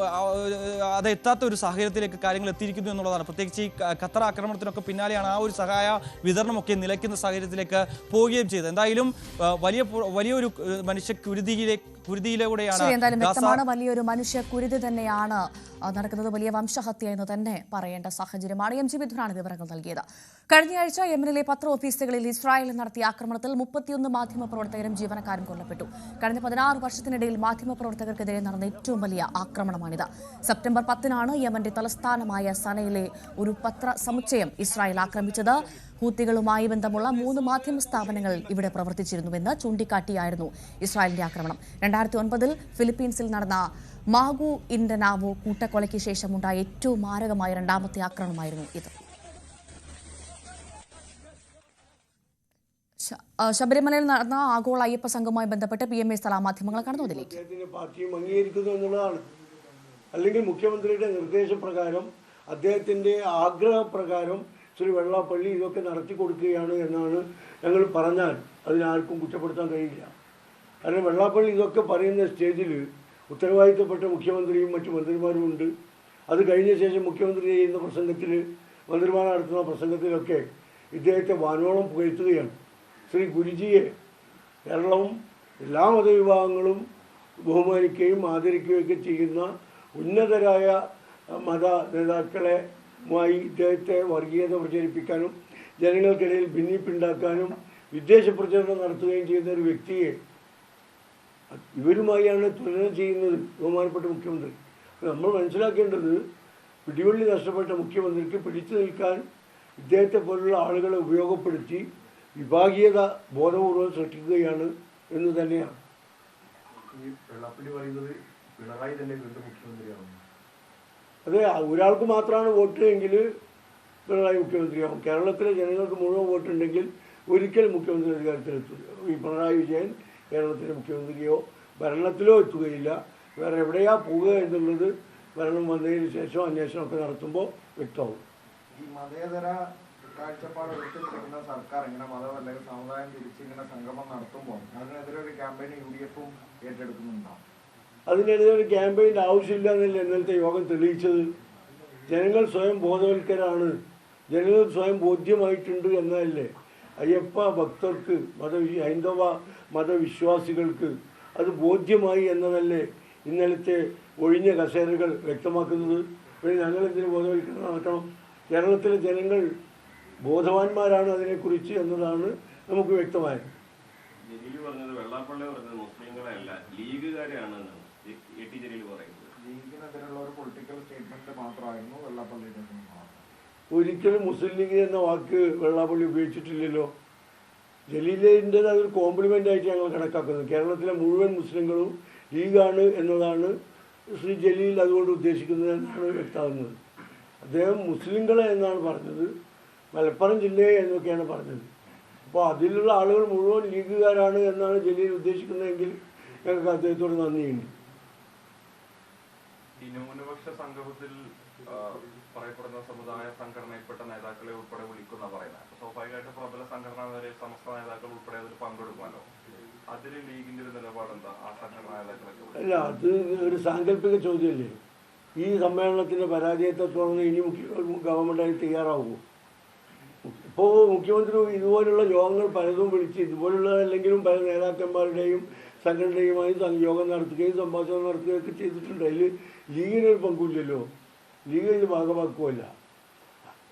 അതെത്താത്ത ഒരു സാഹചര്യത്തിലേക്ക് കാര്യങ്ങൾ എത്തിയിരിക്കുന്നു എന്നുള്ളതാണ്. പ്രത്യേകിച്ച് ഈ ഖത്തർ ആക്രമണത്തിനൊക്കെ പിന്നാലെയാണ് ആ ഒരു സഹായ വിതരണമൊക്കെ നിലയ്ക്കുന്ന സാഹചര്യത്തിലേക്ക് പോവുകയും ചെയ്തത്. എന്തായാലും വലിയൊരു കുരുതിയിലൂടെയാണ്, വലിയൊരു മനുഷ്യ കുരുതി തന്നെയാണ് നടക്കുന്നത്. വലിയ വംശഹത്യ എന്ന് തന്നെ പറയേണ്ട സാഹചര്യമാണ്. MG മിഥുനാണ് വിവരങ്ങൾ നൽകിയത്. കഴിഞ്ഞയാഴ്ച യമനിലെ 10 ഓഫീസുകളിൽ ഇസ്രായേൽ നടത്തിയ ആക്രമണത്തിൽ 31 മാധ്യമപ്രവർത്തകരും ജീവനക്കാരും കൊല്ലപ്പെട്ടു. കഴിഞ്ഞ 16 വർഷത്തിനിടയിൽ മാധ്യമപ്രവർത്തകർക്കെതിരെ നടന്ന ഏറ്റവും വലിയ ആക്രമണമാണിത്. സെപ്റ്റംബർ 10 യമന്റെ തലസ്ഥാനമായ സനയിലെ ഒരു പത്രസമുച്ചയം ഇസ്രായേൽ ആക്രമിച്ചത്. ഹൂത്തികളുമായി ബന്ധമുള്ള 3 മാധ്യമ സ്ഥാപനങ്ങൾ ഇവിടെ പ്രവർത്തിച്ചിരുന്നുവെന്ന് ചൂണ്ടിക്കാട്ടിയായിരുന്നു ഇസ്രായേലിന്റെ ആക്രമണം. 2009 ഫിലിപ്പീൻസിൽ നടന്ന മാഗു ഇൻഡനാവോ കൂട്ടക്കൊലയ്ക്ക് ശേഷമുണ്ടായ ഏറ്റവും മാരകമായ 2ാമത്തെ ആക്രമണമായിരുന്നു ഇത്. ശബരിമലയിൽ നടന്ന ആഗോള അയ്യപ്പ സംഘവുമായി ബന്ധപ്പെട്ട് PMA സ്ഥല മാധ്യമങ്ങളെ കടന്നതിലേക്ക് പാർട്ടിയും അംഗീകരിക്കുന്നു എന്നുള്ളതാണ്. അല്ലെങ്കിൽ മുഖ്യമന്ത്രിയുടെ നിർദ്ദേശപ്രകാരം, അദ്ദേഹത്തിന്റെ ആഗ്രഹപ്രകാരം ശ്രീ വെള്ളാപ്പള്ളി ഇതൊക്കെ നടത്തി കൊടുക്കുകയാണ് എന്നാണ് ഞങ്ങൾ പറഞ്ഞാൽ അതിനാർക്കും കുറ്റപ്പെടുത്താൻ കഴിയില്ല. കാരണം വെള്ളാപ്പള്ളി ഇതൊക്കെ പറയുന്ന സ്റ്റേജിൽ ഉത്തരവാദിത്തപ്പെട്ട മുഖ്യമന്ത്രിയും മറ്റു മന്ത്രിമാരും ഉണ്ട്. അത് കഴിഞ്ഞ ശേഷം മുഖ്യമന്ത്രി ചെയ്യുന്ന പ്രസംഗത്തിൽ, മന്ത്രിമാർ നടത്തുന്ന പ്രസംഗത്തിലൊക്കെ ഇദ്ദേഹത്തെ വാനോളം പുകഴ്ത്തുകയാണ്. ശ്രീ ഗുരുജിയെ കേരളവും എല്ലാ മതവിഭാഗങ്ങളും ബഹുമാനിക്കുകയും ആദരിക്കുകയൊക്കെ ചെയ്യുന്ന ഉന്നതരായ മത നേതാക്കളുമായി ഇദ്ദേഹത്തെ വർഗീയത പ്രചരിപ്പിക്കാനും ജനങ്ങൾക്കിടയിൽ ഭിന്നിപ്പുണ്ടാക്കാനും വിദ്വേഷ പ്രചരണം നടത്തുകയും ചെയ്യുന്ന ഒരു വ്യക്തിയെ ഇവരുമായാണ് തുലനം ചെയ്യുന്നത് ബഹുമാനപ്പെട്ട മുഖ്യമന്ത്രി. നമ്മൾ മനസ്സിലാക്കേണ്ടത്, പിടിവള്ളി നഷ്ടപ്പെട്ട മുഖ്യമന്ത്രിക്ക് പിടിച്ചു നിൽക്കാൻ ഇദ്ദേഹത്തെ പോലുള്ള ആളുകളെ ഉപയോഗപ്പെടുത്തി വിഭാഗീയത ബോധപൂർവം സൃഷ്ടിക്കുകയാണ് എന്ന് തന്നെയാണ്. ഈ വെള്ളാപ്പള്ളി പറയുന്നത് പിണറായി തന്നെ വീണ്ടും മുഖ്യമന്ത്രിയാവും. അതെ, ഒരാൾക്ക് മാത്രമാണ് വോട്ട് എങ്കിൽ പിണറായി മുഖ്യമന്ത്രിയാവും. കേരളത്തിലെ ജനങ്ങൾക്ക് മുഴുവൻ വോട്ടുണ്ടെങ്കിൽ ഒരിക്കലും മുഖ്യമന്ത്രി അധികാരത്തിലെത്തില്ല. ഈ പിണറായി വിജയൻ കേരളത്തിലെ മുഖ്യമന്ത്രിയോ ഭരണത്തിലോ എത്തുകയില്ല. വേറെ എവിടെയാ പോവുക എന്നുള്ളത് ഭരണം വന്നതിന് ശേഷം അന്വേഷണമൊക്കെ നടത്തുമ്പോൾ വ്യക്തമാവും. ഈ മതേതര കാഴ്ചപ്പാട് എടുത്തിരിക്കുന്ന സർക്കാർ ഇങ്ങനെ മതം അല്ലെങ്കിൽ സമുദായം തിരിച്ച് ഇങ്ങനെ സംഗമം നടത്തുമ്പോൾ അതിനെതിരെ ഒരു ക്യാമ്പയിൻ UDF-ഉം ഏറ്റെടുക്കുന്നുണ്ടാവും. അതിനെതിരെ ഒരു ക്യാമ്പയിൻ്റെ ആവശ്യമില്ല എന്നല്ല ഇന്നലത്തെ യോഗം തെളിയിച്ചത്. ജനങ്ങൾ സ്വയം ബോധവൽക്കരാണ്, ജനങ്ങൾ സ്വയം ബോധ്യമായിട്ടുണ്ട് എന്നതല്ലേ. അയ്യപ്പ ഭക്തർക്ക് ഹൈന്ദവ മതവിശ്വാസികൾക്ക് അത് ബോധ്യമായി എന്നതല്ലേ ഇന്നലത്തെ ഒഴിഞ്ഞ കസേരകൾ വ്യക്തമാക്കുന്നത്. പിന്നെ ഞങ്ങളെന്തിനു ബോധവൽക്കരണം നടക്കണം? കേരളത്തിലെ ജനങ്ങൾ ബോധവാന്മാരാണ് അതിനെക്കുറിച്ച് എന്നതാണ് നമുക്ക് വ്യക്തമായത്. ജലീൽ പറഞ്ഞത് വെള്ളാപ്പള്ളി പറഞ്ഞത് മുസ്ലിങ്ങളെയല്ല ലീഗുകാരെയാണ് ജലീൽ പറയുന്നത്. ലീഗിനെതിരെയുള്ള ഒരു പൊളിറ്റിക്കൽ സ്റ്റേറ്റ്മെന്റ് മാത്രമായിരുന്നു വെള്ളാപ്പള്ളിയുടെ. ഒരിക്കലും മുസ്ലിം ലീഗ് എന്ന വാക്ക് വെള്ളാപ്പള്ളി ഉപയോഗിച്ചിട്ടില്ലല്ലോ. ജലീലിൻ്റെത് അതൊരു കോംപ്ലിമെൻ്റ് ആയിട്ട് ഞങ്ങൾ കണക്കാക്കുന്നത്. കേരളത്തിലെ മുഴുവൻ മുസ്ലിങ്ങളും ലീഗാണ് എന്നതാണ് ശ്രീ ജലീൽ അതുകൊണ്ട് ഉദ്ദേശിക്കുന്നത് എന്നാണ് വ്യക്തമാകുന്നത്. അദ്ദേഹം മുസ്ലിങ്ങളെ എന്നാണ് പറഞ്ഞത്, മലപ്പുറം ജില്ലയെ എന്നൊക്കെയാണ് പറഞ്ഞത്. അപ്പോൾ അതിലുള്ള ആളുകൾ മുഴുവൻ ലീഗുകാരാണ് എന്നാണ് ജലീൽ ഉദ്ദേശിക്കുന്നതെങ്കിൽ ഞങ്ങൾക്ക് അദ്ദേഹത്തോട് നന്ദിയുണ്ട്. ഈ ന്യൂനപക്ഷ സംഗമത്തിൽ പറയപ്പെടുന്ന സമുദായ സംഘടനയിൽപ്പെട്ട നേതാക്കളെ ഉൾപ്പെടെ വിളിക്കുന്ന പറയുന്നത് സ്വാഭാവികമായിട്ട് പ്രബല സംഘടന വരെ സമസ്ത നേതാക്കൾ ഉൾപ്പെടെ അതിൽ പങ്കെടുക്കുമല്ലോ. അതിൽ ലീഗിന്റെ ഒരു നിലപാടെന്താ? ആ സംഘടനാ നേതാക്കളൊക്കെ അല്ല, അത് ഒരു സാങ്കല്പിക ചോദ്യമല്ലേ. ഈ സമ്മേളനത്തിൻ്റെ പരാജയത്തെ തുടർന്ന് ഇനി ഗവൺമെൻറ് തയ്യാറാവുമോ? ഇപ്പോൾ മുഖ്യമന്ത്രി ഇതുപോലുള്ള യോഗങ്ങൾ പലതും വിളിച്ച് ഇതുപോലുള്ള അല്ലെങ്കിലും പല നേതാക്കന്മാരുടെയും സംഘടനയുമായി യോഗം നടത്തുകയും സംഭാഷണം നടത്തുകയൊക്കെ ചെയ്തിട്ടുണ്ട്. അതിൽ ലീഗിനൊരു പങ്കുമില്ലല്ലോ, ലീഗിന് ഭാഗമാക്കുമല്ല.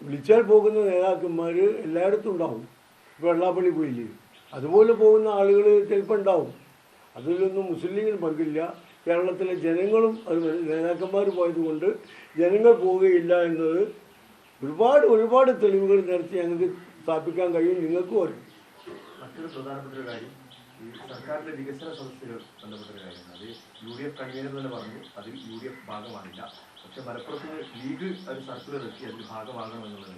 വിളിച്ചാൽ പോകുന്ന നേതാക്കന്മാർ എല്ലായിടത്തും ഉണ്ടാവും. ഇപ്പോൾ വെള്ളാപ്പള്ളി പോയില്ലേ, അതുപോലെ പോകുന്ന ആളുകൾ ചിലപ്പോൾ ഉണ്ടാവും. അതിലൊന്നും മുസ്ലിം ലീഗിന് പങ്കില്ല. കേരളത്തിലെ ജനങ്ങളും അത് നേതാക്കന്മാർ പോയതുകൊണ്ട് ജനങ്ങൾ പോവുകയില്ല എന്നത് ഒരുപാട് തെളിവുകൾ നിരത്തി ഞങ്ങൾക്ക് സ്ഥാപിക്കാൻ കഴിയും. നിങ്ങൾക്കും അറിയും. മറ്റൊരു പ്രധാനപ്പെട്ട ഒരു കാര്യം, ഈ സർക്കാരിന്റെ വികസന സദസ്സുകൾ ബന്ധപ്പെട്ട ഒരു കാര്യം. അത് UDF കൺവീനർ തന്നെ പറഞ്ഞു അതിൽ UDF ഭാഗമാണില്ല. പക്ഷെ മലപ്പുറത്ത് ലീഗ് ഒരു സർക്കുലർ എത്തി അതിൽ ഭാഗമാകണം എന്നുള്ളത്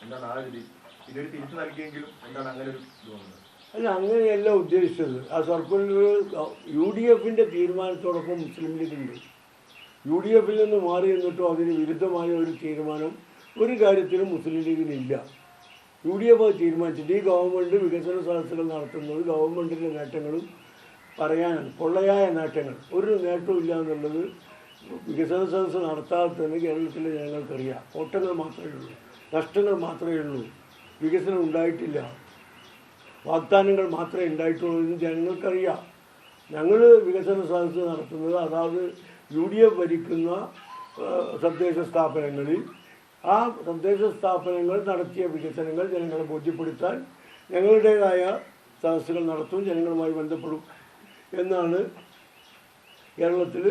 എന്താണ് ആ ഒരു പിന്നീട് തിരിച്ചു നൽകിയെങ്കിലും എന്താണ് അങ്ങനെ ഒരു ഇത് വന്നത്? അല്ല, അങ്ങനെയല്ല ഉദ്ദേശിച്ചത്. ആ സർക്കുലർ UDF-ന്റെ തീരുമാനത്തോടൊപ്പം മുസ്ലിം ലീഗുണ്ട്. UDF-ൽ നിന്ന് മാറി നിന്നിട്ടോ അതിന് വിരുദ്ധമായ ഒരു തീരുമാനം ഒരു കാര്യത്തിലും മുസ്ലിം ലീഗിനില്ല. UDF തീരുമാനിച്ചിട്ട് ഈ ഗവൺമെൻറ് വികസന സദസ്സുകൾ നടത്തുന്നത് ഗവൺമെൻറ്റിൻ്റെ നേട്ടങ്ങളും പറയാനാണ്. പൊള്ളയായ നേട്ടങ്ങൾ ഒരു നേട്ടവും ഇല്ല എന്നുള്ളത് വികസന സദസ്സ് നടത്താതെ തന്നെ കേരളത്തിലെ ജനങ്ങൾക്കറിയാം. കോട്ടങ്ങൾ മാത്രമേ ഉള്ളൂ, നഷ്ടങ്ങൾ മാത്രമേ ഉള്ളൂ, വികസനം ഉണ്ടായിട്ടില്ല, വാഗ്ദാനങ്ങൾ മാത്രമേ ഉണ്ടായിട്ടുള്ളൂ എന്ന് ജനങ്ങൾക്കറിയാം. ഞങ്ങൾ വികസന സദസ്സ് നടത്തുന്നത് അതായത് UDF ഭരിക്കുന്ന തദ്ദേശ സ്ഥാപനങ്ങളിൽ ആ തദ്ദേശ സ്ഥാപനങ്ങൾ നടത്തിയ വികസനങ്ങൾ ജനങ്ങളെ ബോധ്യപ്പെടുത്താൻ ഞങ്ങളുടേതായ സദസ്സുകൾ നടത്തും, ജനങ്ങളുമായി ബന്ധപ്പെടും എന്നാണ് കേരളത്തിൽ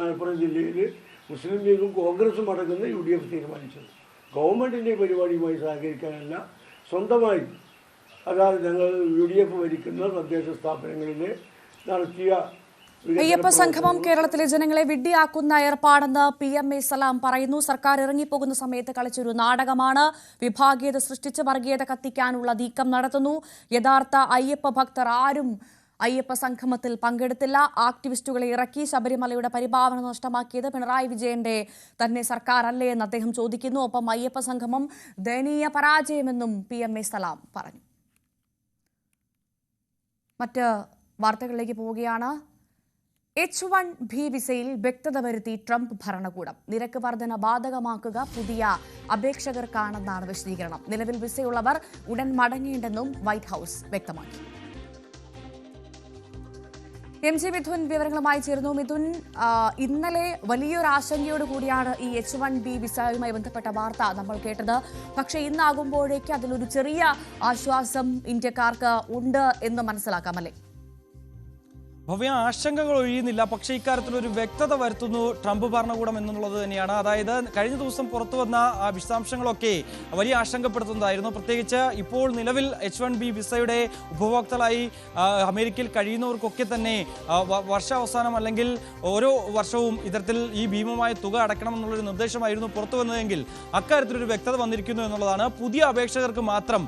മലപ്പുറം ജില്ലയിൽ മുസ്ലിം ലീഗും കോൺഗ്രസും അടങ്ങുന്ന UDF തീരുമാനിച്ചത്. ഗവൺമെൻറ്റിൻ്റെ പരിപാടിയുമായി സഹകരിക്കാനല്ല, സ്വന്തമായി അതായത് ഞങ്ങൾ UDF ഭരിക്കുന്ന തദ്ദേശ സ്ഥാപനങ്ങളിൽ നടത്തിയ അയ്യപ്പ സംഗമം കേരളത്തിലെ ജനങ്ങളെ വിഡ്ഢിയാക്കുന്ന ഏർപ്പാടെന്ന് PMA സലാം പറയുന്നു. സർക്കാർ ഇറങ്ങിപ്പോകുന്ന സമയത്ത് കളിച്ചൊരു നാടകമാണ്. വിഭാഗീയത സൃഷ്ടിച്ച് വർഗീയത കത്തിക്കാനുള്ള നീക്കം നടത്തുന്നു. യഥാർത്ഥ അയ്യപ്പ ഭക്തർ ആരും അയ്യപ്പ സംഗമത്തിൽ പങ്കെടുത്തില്ല. ആക്ടിവിസ്റ്റുകളെ ഇറക്കി ശബരിമലയുടെ പരിപാവന നഷ്ടമാക്കിയത് പിണറായി വിജയന്റെ തന്നെ സർക്കാരല്ലേ എന്ന് അദ്ദേഹം ചോദിക്കുന്നു. ഒപ്പം അയ്യപ്പ സംഗമം ദയനീയ പരാജയമെന്നും PMA സലാം പറഞ്ഞു. മറ്റ് വാർത്തകളിലേക്ക് പോവുകയാണ്. H-1B വിസയിൽ വ്യക്തത വരുത്തി ട്രംപ് ഭരണകൂടം. നിരക്ക് വർധന ബാധകമാക്കുക പുതിയ അപേക്ഷകർക്കാണെന്നാണ് വിശദീകരണം. നിലവിൽ വിസയുള്ളവർ ഉടൻ മടങ്ങേണ്ടെന്നും വൈറ്റ് ഹൌസ് വ്യക്തമാക്കി. MG മിഥുൻ വിവരങ്ങളുമായി ചേർന്നു. മിഥുൻ, ഇന്നലെ വലിയൊരു ആശങ്കയോട് കൂടിയാണ് ഈ H-1B വിസയുമായി ബന്ധപ്പെട്ട വാർത്ത നമ്മൾ കേട്ടത്. പക്ഷേ ഇന്നാകുമ്പോഴേക്ക് അതിലൊരു ചെറിയ ആശ്വാസം ഇന്ത്യക്കാർക്ക് ഉണ്ട് എന്ന് മനസ്സിലാക്കാമല്ലേ? ഭവ്യ ആശങ്കകൾ ഒഴിയുന്നില്ല. പക്ഷേ ഇക്കാര്യത്തിൽ ഒരു വ്യക്തത വരുത്തുന്നു ട്രംപ് ഭരണകൂടം എന്നുള്ളത് തന്നെയാണ്. അതായത് കഴിഞ്ഞ ദിവസം പുറത്തു വന്ന ആ വിശദാംശങ്ങളൊക്കെ വലിയ ആശങ്കപ്പെടുത്തുന്നതായിരുന്നു. പ്രത്യേകിച്ച് ഇപ്പോൾ നിലവിൽ H-1B വിസയുടെ ഉപഭോക്താക്കളായി അമേരിക്കയിൽ കഴിയുന്നവർക്കൊക്കെ തന്നെ വർഷാവസാനം അല്ലെങ്കിൽ ഓരോ വർഷവും ഇത്തരത്തിൽ ഈ ഭീമമായ തുക അടയ്ക്കണമെന്നുള്ളൊരു നിർദ്ദേശമായിരുന്നു പുറത്തു വന്നതെങ്കിൽ അക്കാര്യത്തിലൊരു വ്യക്തത വന്നിരിക്കുന്നു എന്നുള്ളതാണ്. പുതിയ അപേക്ഷകർക്ക് മാത്രം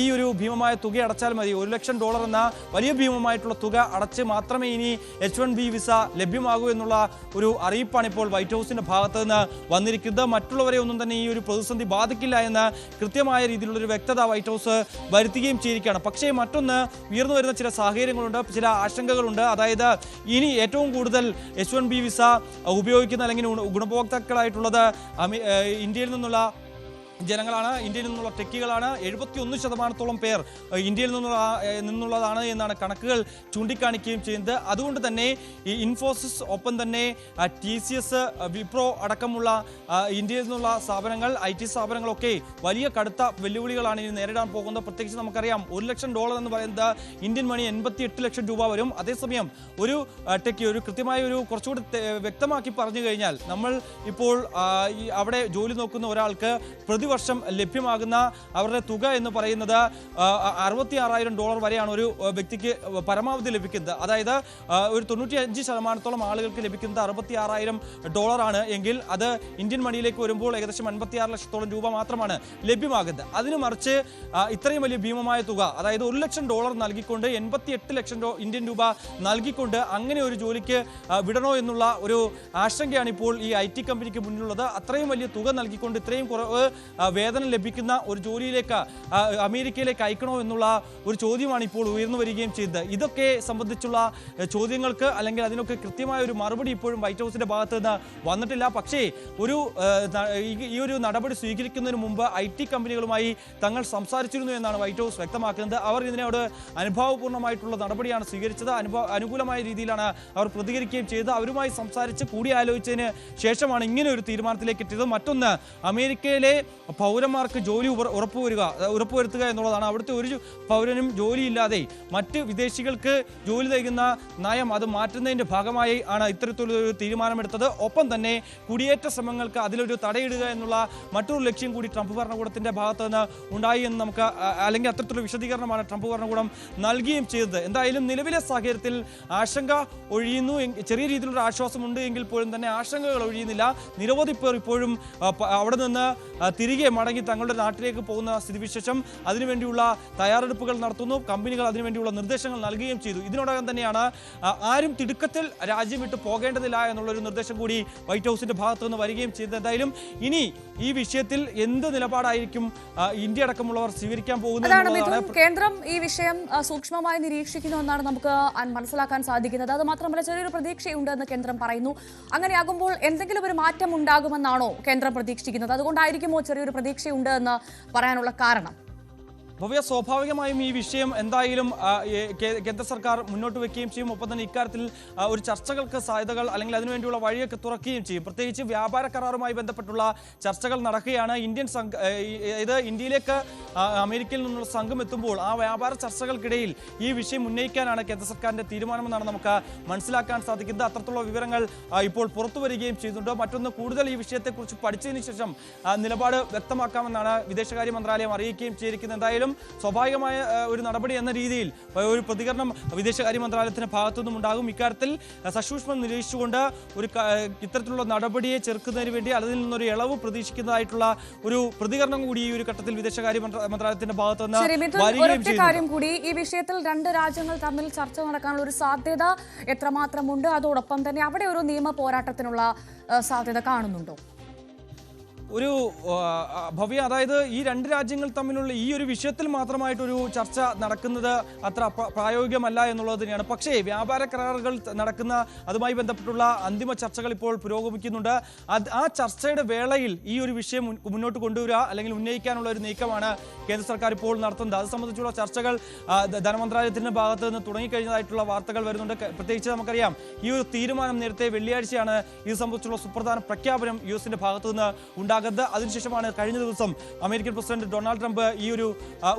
ഈ ഒരു ഭീമമായ തുക അടച്ചാൽ മതി. $1 ലക്ഷം എന്ന വലിയ ഭീമമായിട്ടുള്ള തുക അടച്ച് മാത്രമേ ഇനി H-1B വിസ ലഭ്യമാകൂ എന്നുള്ള ഒരു അറിയിപ്പാണ് ഇപ്പോൾ വൈറ്റ് ഹൗസിന്റെ ഭാഗത്ത് നിന്ന് വന്നിരിക്കുന്നത്. മറ്റുള്ളവരെ ഒന്നും തന്നെ ഈ ഒരു പ്രതിസന്ധി ബാധിക്കില്ല എന്ന് കൃത്യമായ രീതിയിലുള്ള ഒരു വ്യക്തത വൈറ്റ് ഹൗസ് വരുത്തുകയും ചെയ്തിരിക്കുകയാണ്. പക്ഷേ മറ്റൊന്ന് ഉയർന്നു വരുന്ന ചില സാഹചര്യങ്ങളുണ്ട്, ചില ആശങ്കകളുണ്ട്. അതായത് ഇനി ഏറ്റവും കൂടുതൽ H-1B വിസ ഉപയോഗിക്കുന്ന അല്ലെങ്കിൽ ഗുണഭോക്താക്കളായിട്ടുള്ളത് ഇന്ത്യയിൽ നിന്നുള്ള ജനങ്ങളാണ്, ഇന്ത്യയിൽ നിന്നുള്ള ടെക്കികളാണ്. 71% പേർ ഇന്ത്യയിൽ നിന്നുള്ളതാണ് എന്നാണ് കണക്കുകൾ ചൂണ്ടിക്കാണിക്കുകയും ചെയ്യുന്നത്. അതുകൊണ്ട് തന്നെ ഈ ഇൻഫോസിസ്, ഒപ്പം തന്നെ TCS, വിപ്രോ അടക്കമുള്ള ഇന്ത്യയിൽ നിന്നുള്ള സ്ഥാപനങ്ങൾ, IT സ്ഥാപനങ്ങളൊക്കെ വലിയ കടുത്ത വെല്ലുവിളികളാണ് ഇനി നേരിടാൻ പോകുന്നത്. പ്രത്യേകിച്ച് നമുക്കറിയാം $1 ലക്ഷം എന്ന് പറയുന്നത് ഇന്ത്യൻ മണി 88 ലക്ഷം രൂപ വരും. അതേസമയം ഒരു ടെക്കി ഒരു കൃത്യമായ ഒരു കുറച്ചുകൂടി വ്യക്തമാക്കി പറഞ്ഞു കഴിഞ്ഞാൽ നമ്മൾ ഇപ്പോൾ അവിടെ ജോലി നോക്കുന്ന ഒരാൾക്ക് പ്രതിവർഷം ലഭ്യമാകുന്ന അവരുടെ തുക എന്ന് പറയുന്നത് $66,000 വരെയാണ് ഒരു വ്യക്തിക്ക് പരമാവധി ലഭിക്കുന്നത്. അതായത് ഒരു 95% ആളുകൾക്ക് ലഭിക്കുന്നത് $66,000 ആണ് എങ്കിൽ അത് ഇന്ത്യൻ മണിയിലേക്ക് വരുമ്പോൾ ഏകദേശം 56 ലക്ഷത്തോളം രൂപ മാത്രമാണ് ലഭ്യമാകുന്നത്. അതിന് മറിച്ച് ഇത്രയും വലിയ ഭീമമായ തുക, അതായത് $1 ലക്ഷം നൽകിക്കൊണ്ട് 88 ലക്ഷം ഇന്ത്യൻ രൂപ നൽകിക്കൊണ്ട് അങ്ങനെ ഒരു ജോലിക്ക് വിടണോ എന്നുള്ള ഒരു ആശങ്കയാണ് ഇപ്പോൾ ഈ IT കമ്പനിക്ക് മുന്നിലുള്ളത്. അത്രയും വലിയ തുക നൽകിക്കൊണ്ട് ഇത്രയും കുറവ് വേതനം ലഭിക്കുന്ന ഒരു ജോലിയിലേക്ക് അമേരിക്കയിലേക്ക് അയക്കണോ എന്നുള്ള ഒരു ചോദ്യമാണ് ഇപ്പോൾ ഉയർന്നു വരികയും ചെയ്തത്. ഇതൊക്കെ സംബന്ധിച്ചുള്ള ചോദ്യങ്ങൾക്ക് അല്ലെങ്കിൽ അതിനൊക്കെ കൃത്യമായ ഒരു മറുപടി ഇപ്പോഴും വൈറ്റ് ഹൗസിന്റെ ഭാഗത്ത് നിന്ന് വന്നിട്ടില്ല. പക്ഷേ ഈ ഒരു നടപടി സ്വീകരിക്കുന്നതിന് മുമ്പ് IT കമ്പനികളുമായി തങ്ങൾ സംസാരിച്ചിരുന്നു എന്നാണ് വൈറ്റ് ഹൗസ് വ്യക്തമാക്കുന്നത്. അവർ ഇതിനോട് അനുഭാവപൂർണ്ണമായിട്ടുള്ള നടപടിയാണ് സ്വീകരിച്ചത്. അനുകൂലമായ രീതിയിലാണ് അവർ പ്രതികരിക്കുകയും ചെയ്തത്. അവരുമായി സംസാരിച്ച് കൂടിയാലോചിച്ചതിന് ശേഷമാണ് ഇങ്ങനെ ഒരു തീരുമാനത്തിലേക്ക് എത്തിയത്. മറ്റൊന്ന്, അമേരിക്കയിലെ പൗരന്മാർക്ക് ജോലി ഉറപ്പുവരുത്തുക എന്നുള്ളതാണ്. അവിടുത്തെ ഒരു പൗരനും ജോലിയില്ലാതെ മറ്റ് വിദേശികൾക്ക് ജോലി നൽകുന്ന നയം അത് മാറ്റുന്നതിൻ്റെ ഭാഗമായി ആണ് ഇത്തരത്തിലൊരു തീരുമാനമെടുത്തത്. ഒപ്പം തന്നെ കുടിയേറ്റ ശ്രമങ്ങൾക്ക് അതിലൊരു തടയിടുക എന്നുള്ള മറ്റൊരു ലക്ഷ്യം കൂടി ട്രംപ് ഭരണകൂടത്തിൻ്റെ ഭാഗത്ത് നിന്ന് ഉണ്ടായി എന്ന് നമുക്ക് അല്ലെങ്കിൽ അത്തരത്തിലുള്ള വിശദീകരണമാണ് ട്രംപ് ഭരണകൂടം നൽകുകയും ചെയ്തത്. എന്തായാലും നിലവിലെ സാഹചര്യത്തിൽ ആശങ്ക ഒഴിയുന്നു, ചെറിയ രീതിയിലുള്ള ആശ്വാസമുണ്ട് എങ്കിൽ പോലും തന്നെ ആശങ്കകൾ ഒഴിയുന്നില്ല. നിരവധി പേർ ഇപ്പോഴും അവിടെ നിന്ന് തിരികെ മടങ്ങി തങ്ങളുടെ നാട്ടിലേക്ക് പോകുന്ന സ്ഥിതിവിശേഷം, അതിനുവേണ്ടിയുള്ള തയ്യാറെടുപ്പുകൾ നടത്തുന്നു. കമ്പനികൾ അതിനുവേണ്ടിയുള്ള നിർദ്ദേശങ്ങൾ നൽകുകയും ചെയ്തു. ഇതിനോടകം തന്നെയാണ് ആരും തിടുക്കത്തിൽ രാജ്യം വിട്ട് പോകേണ്ടതില്ല എന്നുള്ളൊരു നിർദ്ദേശം കൂടി വൈറ്റ് ഹൗസിന്റെ ഭാഗത്തു നിന്ന് വരികയും ചെയ്തത്. എന്തായാലും ഇനി ഈ വിഷയത്തിൽ എന്ത് നിലപാടായിരിക്കും ഇന്ത്യ അടക്കമുള്ളവർ സ്വീകരിക്കാൻ പോകുന്നത്? കേന്ദ്രം ഈ വിഷയം സൂക്ഷ്മമായി നിരീക്ഷിക്കുന്നു എന്നാണ് നമുക്ക് മനസ്സിലാക്കാൻ സാധിക്കുന്നത്. അത് മാത്രമല്ല, ചെറിയൊരു പ്രതീക്ഷയുണ്ട് എന്ന് കേന്ദ്രം പറയുന്നു. അങ്ങനെയാകുമ്പോൾ എന്തെങ്കിലും ഒരു മാറ്റം ഉണ്ടാകുമെന്നാണോ കേന്ദ്രം പ്രതീക്ഷിക്കുന്നത്? അതുകൊണ്ടായിരിക്കുമോ ചെറിയൊരു പ്രതീക്ഷയുണ്ട് എന്ന് പറയാനുള്ള കാരണം? ഭവ്യ, സ്വാഭാവികമായും ഈ വിഷയം എന്തായാലും കേന്ദ്ര സർക്കാർ മുന്നോട്ട് വയ്ക്കുകയും ചെയ്യും. ഒപ്പം തന്നെ ഇക്കാര്യത്തിൽ ഒരു ചർച്ചകൾക്ക് സാധ്യതകൾ അല്ലെങ്കിൽ അതിനുവേണ്ടിയുള്ള വഴിയൊക്കെ തുറക്കുകയും ചെയ്യും. പ്രത്യേകിച്ച് വ്യാപാര കരാറുമായി ബന്ധപ്പെട്ടുള്ള ചർച്ചകൾ നടക്കുകയാണ്. ഇന്ത്യയിലേക്ക് അമേരിക്കയിൽ നിന്നുള്ള സംഘം എത്തുമ്പോൾ ആ വ്യാപാര ചർച്ചകൾക്കിടയിൽ ഈ വിഷയം ഉന്നയിക്കാനാണ് കേന്ദ്ര സർക്കാരിന്റെ തീരുമാനമെന്നാണ് നമുക്ക് മനസ്സിലാക്കാൻ സാധിക്കുന്നത്. അത്തരത്തിലുള്ള വിവരങ്ങൾ ഇപ്പോൾ പുറത്തു വരികയും ചെയ്യുന്നുണ്ട്. മറ്റൊന്ന്, കൂടുതൽ ഈ വിഷയത്തെക്കുറിച്ച് പഠിച്ചതിന് ശേഷം നിലപാട് വ്യക്തമാക്കാമെന്നാണ് വിദേശകാര്യ മന്ത്രാലയം അറിയിക്കുകയും ചെയ്തിരിക്കുന്നത്. എന്തായാലും സ്വാഭാവികമായ ഒരു നടപടി എന്ന രീതിയിൽ ഒരു പ്രതികരണം വിദേശകാര്യ മന്ത്രാലയത്തിന്റെ ഭാഗത്തുനിന്നും ഉണ്ടാകും. ഇക്കാര്യത്തിൽ സസൂക്ഷ്മം നിരീക്ഷിച്ചുകൊണ്ട് ഇത്തരത്തിലുള്ള നടപടിയെ ചെറുക്കുന്നതിന് വേണ്ടി അതിൽ നിന്നൊരു ഇളവ് പ്രതീക്ഷിക്കുന്നതായിട്ടുള്ള ഒരു പ്രതികരണം കൂടി ഈ ഒരു ഘട്ടത്തിൽ വിദേശകാര്യ മന്ത്രാലയത്തിന്റെ ഭാഗത്തു നിന്ന് കാര്യം കൂടി, ഈ വിഷയത്തിൽ രണ്ട് രാജ്യങ്ങൾ തമ്മിൽ ചർച്ച നടക്കാനുള്ള ഒരു സാധ്യത എത്രമാത്രമുണ്ട്? അതോടൊപ്പം തന്നെ അവിടെ ഒരു നിയമ പോരാട്ടത്തിനുള്ള സാധ്യത കാണുന്നുണ്ടോ? ഒരു ഭവ്യ, അതായത് ഈ രണ്ട് രാജ്യങ്ങൾ തമ്മിലുള്ള ഈ ഒരു വിഷയത്തിൽ മാത്രമായിട്ടൊരു ചർച്ച നടക്കുന്നത് അത്ര പ്രായോഗികമല്ല എന്നുള്ളത് തന്നെയാണ്. പക്ഷേ വ്യാപാര കരാറുകൾ നടക്കുന്ന അതുമായി ബന്ധപ്പെട്ടുള്ള അന്തിമ ചർച്ചകൾ ഇപ്പോൾ പുരോഗമിക്കുന്നുണ്ട്. ആ ചർച്ചയുടെ വേളയിൽ ഈ ഒരു വിഷയം മുന്നോട്ട് കൊണ്ടുവരിക അല്ലെങ്കിൽ ഉന്നയിക്കാനുള്ള ഒരു നീക്കമാണ് കേന്ദ്ര സർക്കാർ ഇപ്പോൾ നടത്തുന്നത്. അത് സംബന്ധിച്ചുള്ള ചർച്ചകൾ ധനമന്ത്രാലയത്തിന്റെ ഭാഗത്ത് നിന്ന് തുടങ്ങിക്കഴിഞ്ഞതായിട്ടുള്ള വാർത്തകൾ വരുന്നുണ്ട്. പ്രത്യേകിച്ച് നമുക്കറിയാം ഈ ഒരു തീരുമാനം നേരത്തെ വെള്ളിയാഴ്ചയാണ് ഇത് സംബന്ധിച്ചുള്ള സുപ്രധാന പ്രഖ്യാപനം US ഭാഗത്തു നിന്ന് ഗതാഗത്. അതിനുശേഷമാണ് കഴിഞ്ഞ ദിവസം അമേരിക്കൻ പ്രസിഡന്റ് ഡൊണാൾഡ് ട്രംപ് ഈ ഒരു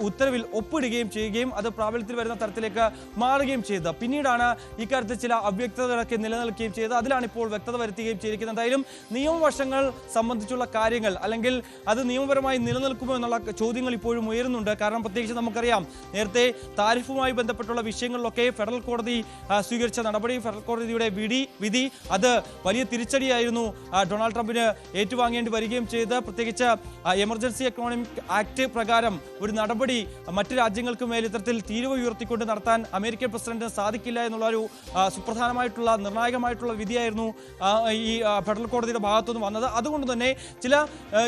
ഉത്തരവിൽ ഒപ്പിടുകയും ചെയ്യുകയും അത് പ്രാബല്യത്തിൽ വരുന്ന തരത്തിലേക്ക് മാറുകയും ചെയ്തത്. പിന്നീടാണ് ഇക്കാര്യത്തിൽ ചില അവ്യക്തതകളൊക്കെ നിലനിൽക്കുകയും ചെയ്തത്. അതിലാണ് ഇപ്പോൾ വ്യക്തത വരുത്തുകയും ചെയ്തിരിക്കുന്നത്. എന്തായാലും നിയമവശങ്ങൾ സംബന്ധിച്ചുള്ള കാര്യങ്ങൾ അല്ലെങ്കിൽ അത് നിയമപരമായി നിലനിൽക്കുമോ എന്നുള്ള ചോദ്യങ്ങൾ ഇപ്പോഴും ഉയരുന്നുണ്ട്. കാരണം പ്രത്യേകിച്ച് നമുക്കറിയാം, നേരത്തെ താരിഫുമായി ബന്ധപ്പെട്ടുള്ള വിഷയങ്ങളിലൊക്കെ ഫെഡറൽ കോടതി സ്വീകരിച്ച നടപടി, ഫെഡറൽ കോടതിയുടെ വിധി അത് വലിയ തിരിച്ചടിയായിരുന്നു ഡൊണാൾഡ് ട്രംപിന് ഏറ്റുവാങ്ങേണ്ടി വരികയും ചെയ്ത്. പ്രത്യേകിച്ച് എമർജൻസി എക്കണോമിക് ആക്ട് പ്രകാരം ഒരു നടപടി മറ്റ് രാജ്യങ്ങൾക്ക് മേൽ ഇത്തരത്തിൽ തീരുവ ഉയർത്തിക്കൊണ്ട് നടത്താൻ അമേരിക്കൻ പ്രസിഡന്റിന് സാധിക്കില്ല എന്നുള്ള ഒരു സുപ്രധാനമായിട്ടുള്ള നിർണായകമായിട്ടുള്ള വിധിയായിരുന്നു ഈ ഫെഡറൽ കോടതിയുടെ ഭാഗത്തുനിന്ന് വന്നത്. അതുകൊണ്ട് തന്നെ ചില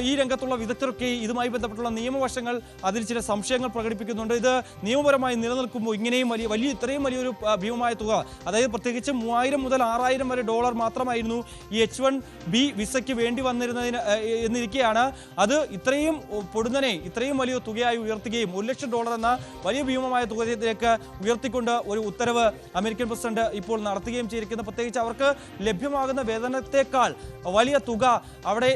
ഈ രംഗത്തുള്ള വിദഗ്ധരൊക്കെ ഇതുമായി ബന്ധപ്പെട്ടുള്ള നിയമവശങ്ങൾ അതിൽ ചില സംശയങ്ങൾ പ്രകടിപ്പിക്കുന്നുണ്ട്. ഇത് നിയമപരമായി നിലനിൽക്കുമ്പോൾ ഇങ്ങനെയും ഇത്രയും വലിയൊരു ഭീമമായ തുക, അതായത് പ്രത്യേകിച്ച് 3000 മുതൽ 6000 വരെ ഡോളർ മാത്രമായിരുന്നു ഈ H1B വിസയ്ക്ക് വേണ്ടി വന്നിരുന്നതിന് എന്നിരിക്കെയാണ് അത് ഇത്രയും പൊടുന്നനെ ഇത്രയും വലിയ തുകയായി ഉയർത്തുകയും $1,00,000 എന്ന വലിയ ഭീമമായ തുകയിലേക്ക് ഉയർത്തിക്കൊണ്ട് ഒരു ഉത്തരവ് അമേരിക്കൻ പ്രസിഡന്റ് ഇപ്പോൾ നടത്തുകയും ചെയ്തിരിക്കുന്നത്. പ്രത്യേകിച്ച് അവർക്ക് ലഭ്യമാകുന്ന വേതനത്തെക്കാൾ വലിയ തുക അവിടെ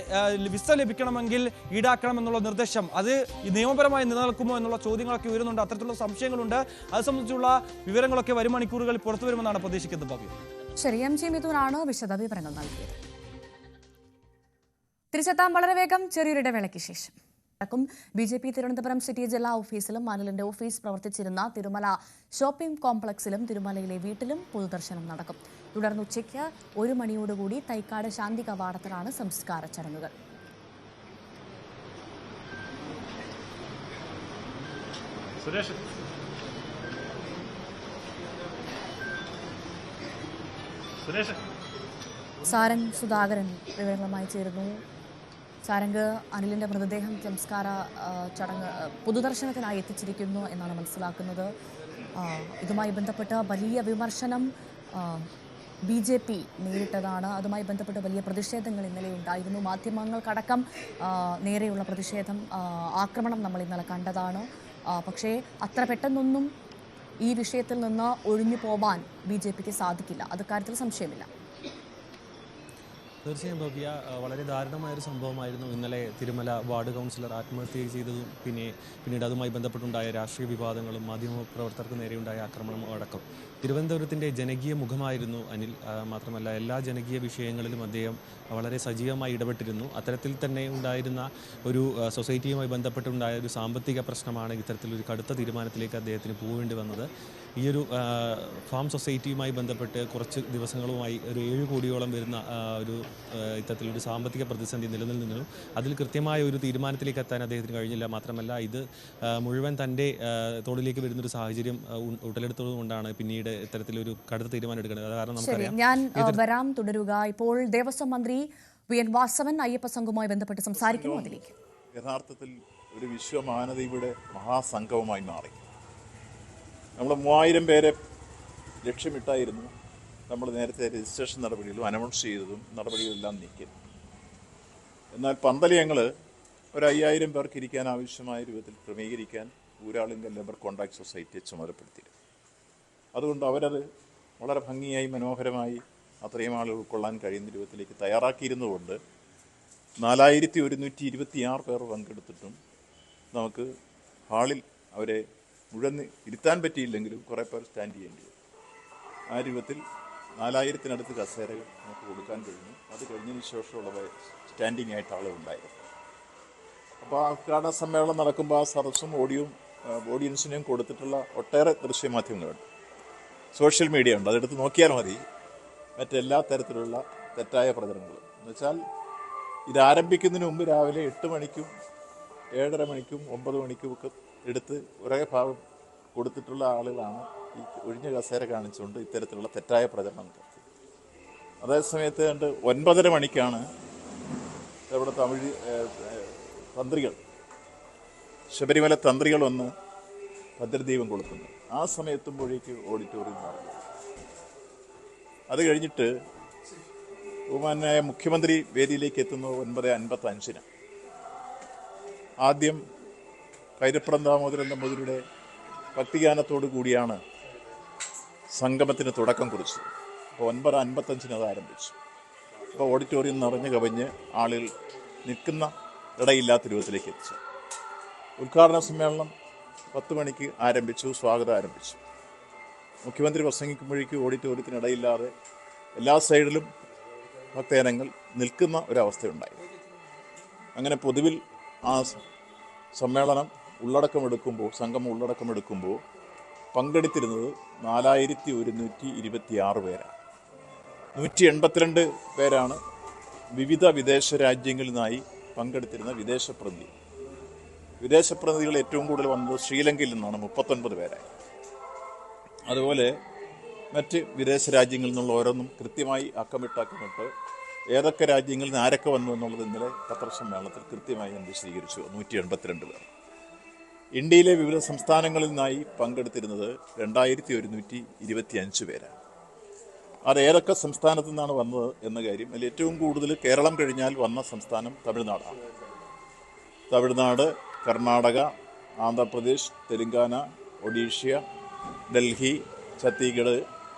വിസ ലഭിക്കണമെങ്കിൽ ഈടാക്കണമെന്നുള്ള നിർദ്ദേശം അത് നിയമപരമായി നിലനിൽക്കുമോ എന്നുള്ള ചോദ്യങ്ങളൊക്കെ ഉയരുന്നുണ്ട്. അത്തരത്തിലുള്ള സംശയങ്ങളുണ്ട്. അത് സംബന്ധിച്ചുള്ള വിവരങ്ങളൊക്കെ വരും മണിക്കൂറുകളിൽ പുറത്തു വരുമെന്നാണ് പ്രതീക്ഷിക്കുന്നത്. ഭവ്യ. ശരി, എം ജി മിഥുനാണ് വിശദവിവരങ്ങൾ നൽകിയത്. തിരിച്ചെത്താം വളരെ വേഗം ചെറിയൊരു ഇടവേളയ്ക്ക് ശേഷം. BJP തിരുവനന്തപുരം സിറ്റി ജില്ലാ ഓഫീസിലും അനിലിന്റെ ഓഫീസ് പ്രവർത്തിച്ചിരുന്ന തിരുമല ഷോപ്പിംഗ് കോംപ്ലക്സിലും തിരുമലയിലെ വീട്ടിലും പൊതുദർശനം നടക്കും. തുടർന്ന് ഉച്ചയ്ക്ക് 1 മണിയോടുകൂടി തൈക്കാട് ശാന്തി കവാടത്തിലാണ് സംസ്കാര ചടങ്ങുകൾ. സാരംഗ് സുധാകരൻ വിവരങ്ങളുമായി ചേരുന്നു. സാരംഗ്, അനിലിന്റെ മൃതദേഹം സംസ്കാര ചടങ്ങ് പൊതുദർശനത്തിനായി എത്തിച്ചിരിക്കുന്നു എന്നാണ് മനസ്സിലാക്കുന്നത്. ഇതുമായി ബന്ധപ്പെട്ട് വലിയ വിമർശനം BJP നേരിട്ടതാണ്. അതുമായി ബന്ധപ്പെട്ട് വലിയ പ്രതിഷേധങ്ങൾ ഇന്നലെ ഉണ്ടായിരുന്നു. മാധ്യമങ്ങൾക്കടക്കം നേരെയുള്ള പ്രതിഷേധം, ആക്രമണം നമ്മൾ ഇന്നലെ കണ്ടതാണ്. പക്ഷേ അത്ര പെട്ടെന്നൊന്നും ഈ വിഷയത്തിൽ നിന്ന് ഒഴിഞ്ഞു പോവാൻ BJPക്ക് സാധിക്കില്ല, അത് കാര്യത്തിൽ സംശയമില്ല. തീർച്ചയായും ഭവ്യ, വളരെ ദാരുണമായൊരു സംഭവമായിരുന്നു ഇന്നലെ തിരുമല വാർഡ് കൗൺസിലർ ആത്മഹത്യ ചെയ്തതും പിന്നീട് അതുമായി ബന്ധപ്പെട്ടുണ്ടായ രാഷ്ട്രീയ വിവാദങ്ങളും മാധ്യമപ്രവർത്തകർക്ക് നേരെയുണ്ടായ ആക്രമണവും അടക്കം. തിരുവനന്തപുരത്തിൻ്റെ ജനകീയ മുഖമായിരുന്നു അനിൽ. മാത്രമല്ല എല്ലാ ജനകീയ വിഷയങ്ങളിലും അദ്ദേഹം വളരെ സജീവമായി ഇടപെട്ടിരുന്നു. അത്തരത്തിൽ തന്നെ ഉണ്ടായിരുന്ന ഒരു സൊസൈറ്റിയുമായി ബന്ധപ്പെട്ടുണ്ടായ ഒരു സാമ്പത്തിക പ്രശ്നമാണ് ഇത്തരത്തിലൊരു കടുത്ത തീരുമാനത്തിലേക്ക് അദ്ദേഹത്തിന് പോവേണ്ടി വന്നത്. ഈ ഒരു ഫാം സൊസൈറ്റിയുമായി ബന്ധപ്പെട്ട് കുറച്ച് ദിവസങ്ങളുമായി ഒരു 7 കോടിയോളം വരുന്ന ഒരു ഇത്തരത്തിലൊരു സാമ്പത്തിക പ്രതിസന്ധി നിലനിന്നിരുന്നു. അതിൽ കൃത്യമായ ഒരു തീരുമാനത്തിലേക്ക് എത്താൻ അദ്ദേഹത്തിന് കഴിഞ്ഞില്ല. മാത്രമല്ല ഇത് മുഴുവൻ തൻ്റെ തോളിലേക്ക് വരുന്നൊരു സാഹചര്യം ഉടലെടുത്തതുകൊണ്ടാണ് പിന്നീട് ഇത്തരത്തിലൊരു കടുത്ത തീരുമാനം എടുക്കുന്നത്. കാരണം നമുക്കറിയാം, ഞാൻ വരാം, തുടരുക. ഇപ്പോൾ ദേവസ്വം മന്ത്രി VN വാസവൻ അയ്യപ്പ സംഘവുമായി ബന്ധപ്പെട്ട് സംസാരിക്കുന്നു. അതിലേക്ക് യഥാർത്ഥത്തിൽ ഒരു വിശ്വമാനവയുടെ മഹാസംഗമമായി മാറി. നമ്മൾ 3000 പേരെ ലക്ഷ്യമിട്ടായിരുന്നു നമ്മൾ നേരത്തെ രജിസ്ട്രേഷൻ നടപടികളും അനൗൺസ് ചെയ്തതും നടപടികളെല്ലാം നീക്കി. എന്നാൽ പന്തലയങ്ങൾ ഒരു 5000 പേർക്ക് ഇരിക്കാൻ ആവശ്യമായ രൂപത്തിൽ ക്രമീകരിക്കാൻ ഊരാളുങ്കൽ ലേബർ കോൺട്രാക്ട് സൊസൈറ്റിയെ ചുമതലപ്പെടുത്തിയിരുന്നു. അതുകൊണ്ട് അവരത് വളരെ ഭംഗിയായി മനോഹരമായി അത്രയും ആളുകൾ ഉൾക്കൊള്ളാൻ കഴിയുന്ന രൂപത്തിലേക്ക് തയ്യാറാക്കിയിരുന്നുകൊണ്ട് 4126 പേർ പങ്കെടുത്തിട്ടും നമുക്ക് ഹാളിൽ അവരെ മുഴുവൻ ഇരുത്താൻ പറ്റിയില്ലെങ്കിലും കുറേ പേർ സ്റ്റാൻഡ് ചെയ്യേണ്ടി വരും. ആ രൂപത്തിൽ 4000-നടുത്ത് കസേരകൾ നമുക്ക് കൊടുക്കാൻ കഴിഞ്ഞു. അത് കഴിഞ്ഞതിന് ശേഷമുള്ള സ്റ്റാൻഡിങ് ആയിട്ട് ആളുകളുണ്ടായിരുന്നു. അപ്പോൾ ആ ഉദ്ഘാടന സമ്മേളനം നടക്കുമ്പോൾ ആ സദസ്സും ഓഡിയൻസിനെയും കൊടുത്തിട്ടുള്ള ഒട്ടേറെ ദൃശ്യമാധ്യമങ്ങളുണ്ട്, സോഷ്യൽ മീഡിയ ഉണ്ട്. അതെടുത്ത് നോക്കിയാൽ മതി മറ്റെല്ലാ തരത്തിലുള്ള തെറ്റായ പ്രചരണങ്ങളും. എന്നുവെച്ചാൽ ഇത് ആരംഭിക്കുന്നതിന് മുമ്പ് രാവിലെ 8 മണിക്കും 7:30 മണിക്കും 9 മണിക്കും ഒക്കെ എടുത്ത് ഒരേ ഭാഗം കൊടുത്തിട്ടുള്ള ആളുകളാണ് ഈ ഒഴിഞ്ഞ കസേര കാണിച്ചുകൊണ്ട് ഇത്തരത്തിലുള്ള തെറ്റായ പ്രചരണം നടത്തി. അതേസമയത്ത് 9:30 മണിക്കാണ് ഇവിടെ തമിഴ് തന്ത്രികൾ, ശബരിമല തന്ത്രികൾ വന്ന് ഭദ്രദീപം കൊളുത്തുന്നത്. ആ സമയത്തുമ്പോഴേക്ക് ഓഡിറ്റോറിയം നടന്നു. അത് കഴിഞ്ഞിട്ട് ബഹുമാന്യനായ മുഖ്യമന്ത്രി വേദിയിലേക്ക് എത്തുന്നത് 9:55-ന്. ആദ്യം കൈരപ്പുറം ദാമോദരൻ നമ്പൂതിരിയുടെ ഭക്തിഗാനത്തോടു കൂടിയാണ് സംഗമത്തിന് തുടക്കം കുറിച്ചത്. അപ്പോൾ 9:55-ന് അത് ആരംഭിച്ചു. അപ്പോൾ ഓഡിറ്റോറിയം നിറഞ്ഞു കവിഞ്ഞ് ആളുകൾ നിൽക്കുന്ന ഇടയില്ലാത്ത രൂപത്തിലേക്ക് എത്തിച്ചു. ഉദ്ഘാടന സമ്മേളനം 10 മണിക്ക് ആരംഭിച്ചു, സ്വാഗതം ആരംഭിച്ചു. മുഖ്യമന്ത്രി പ്രസംഗിക്കുമ്പോഴേക്കും ഓഡിറ്റോറിയത്തിനിടയില്ലാതെ എല്ലാ സൈഡിലും ഭക്തജനങ്ങൾ നിൽക്കുന്ന ഒരവസ്ഥയുണ്ടായി. അങ്ങനെ പൊതുവിൽ ആ സമ്മേളനം ഉള്ളടക്കമെടുക്കുമ്പോൾ, സംഗമം ഉള്ളടക്കമെടുക്കുമ്പോൾ പങ്കെടുത്തിരുന്നത് 4126 പേരാണ്. 182 പേരാണ് വിവിധ വിദേശ രാജ്യങ്ങളിൽ നിന്നായി പങ്കെടുത്തിരുന്ന വിദേശപ്രതിനിധികൾ ഏറ്റവും കൂടുതൽ വന്നത് ശ്രീലങ്കയിൽ നിന്നാണ്, 39 പേരായി. അതുപോലെ മറ്റ് വിദേശ രാജ്യങ്ങളിൽ നിന്നുള്ള ഓരോന്നും കൃത്യമായി അക്കമിട്ട് ഏതൊക്കെ രാജ്യങ്ങളിൽ നിന്ന് ആരൊക്കെ വന്നു എന്നുള്ളത് ഇന്നലെ പത്രസമ്മേളനത്തിൽ കൃത്യമായി ഞാൻ വിശദീകരിച്ചു. 182 പേർ. ഇന്ത്യയിലെ വിവിധ സംസ്ഥാനങ്ങളിൽ നിന്നായി പങ്കെടുത്തിരുന്നത് 2125 പേരാണ്. അത് ഏതൊക്കെ സംസ്ഥാനത്തു നിന്നാണ് വന്നത് എന്ന കാര്യം, അതിൽ ഏറ്റവും കൂടുതൽ കേരളം കഴിഞ്ഞാൽ വന്ന സംസ്ഥാനം തമിഴ്നാടാണ്. തമിഴ്നാട്, കർണാടക, ആന്ധ്രാപ്രദേശ്, തെലുങ്കാന, ഒഡീഷ, ഡൽഹി, ഛത്തീസ്ഗഡ്,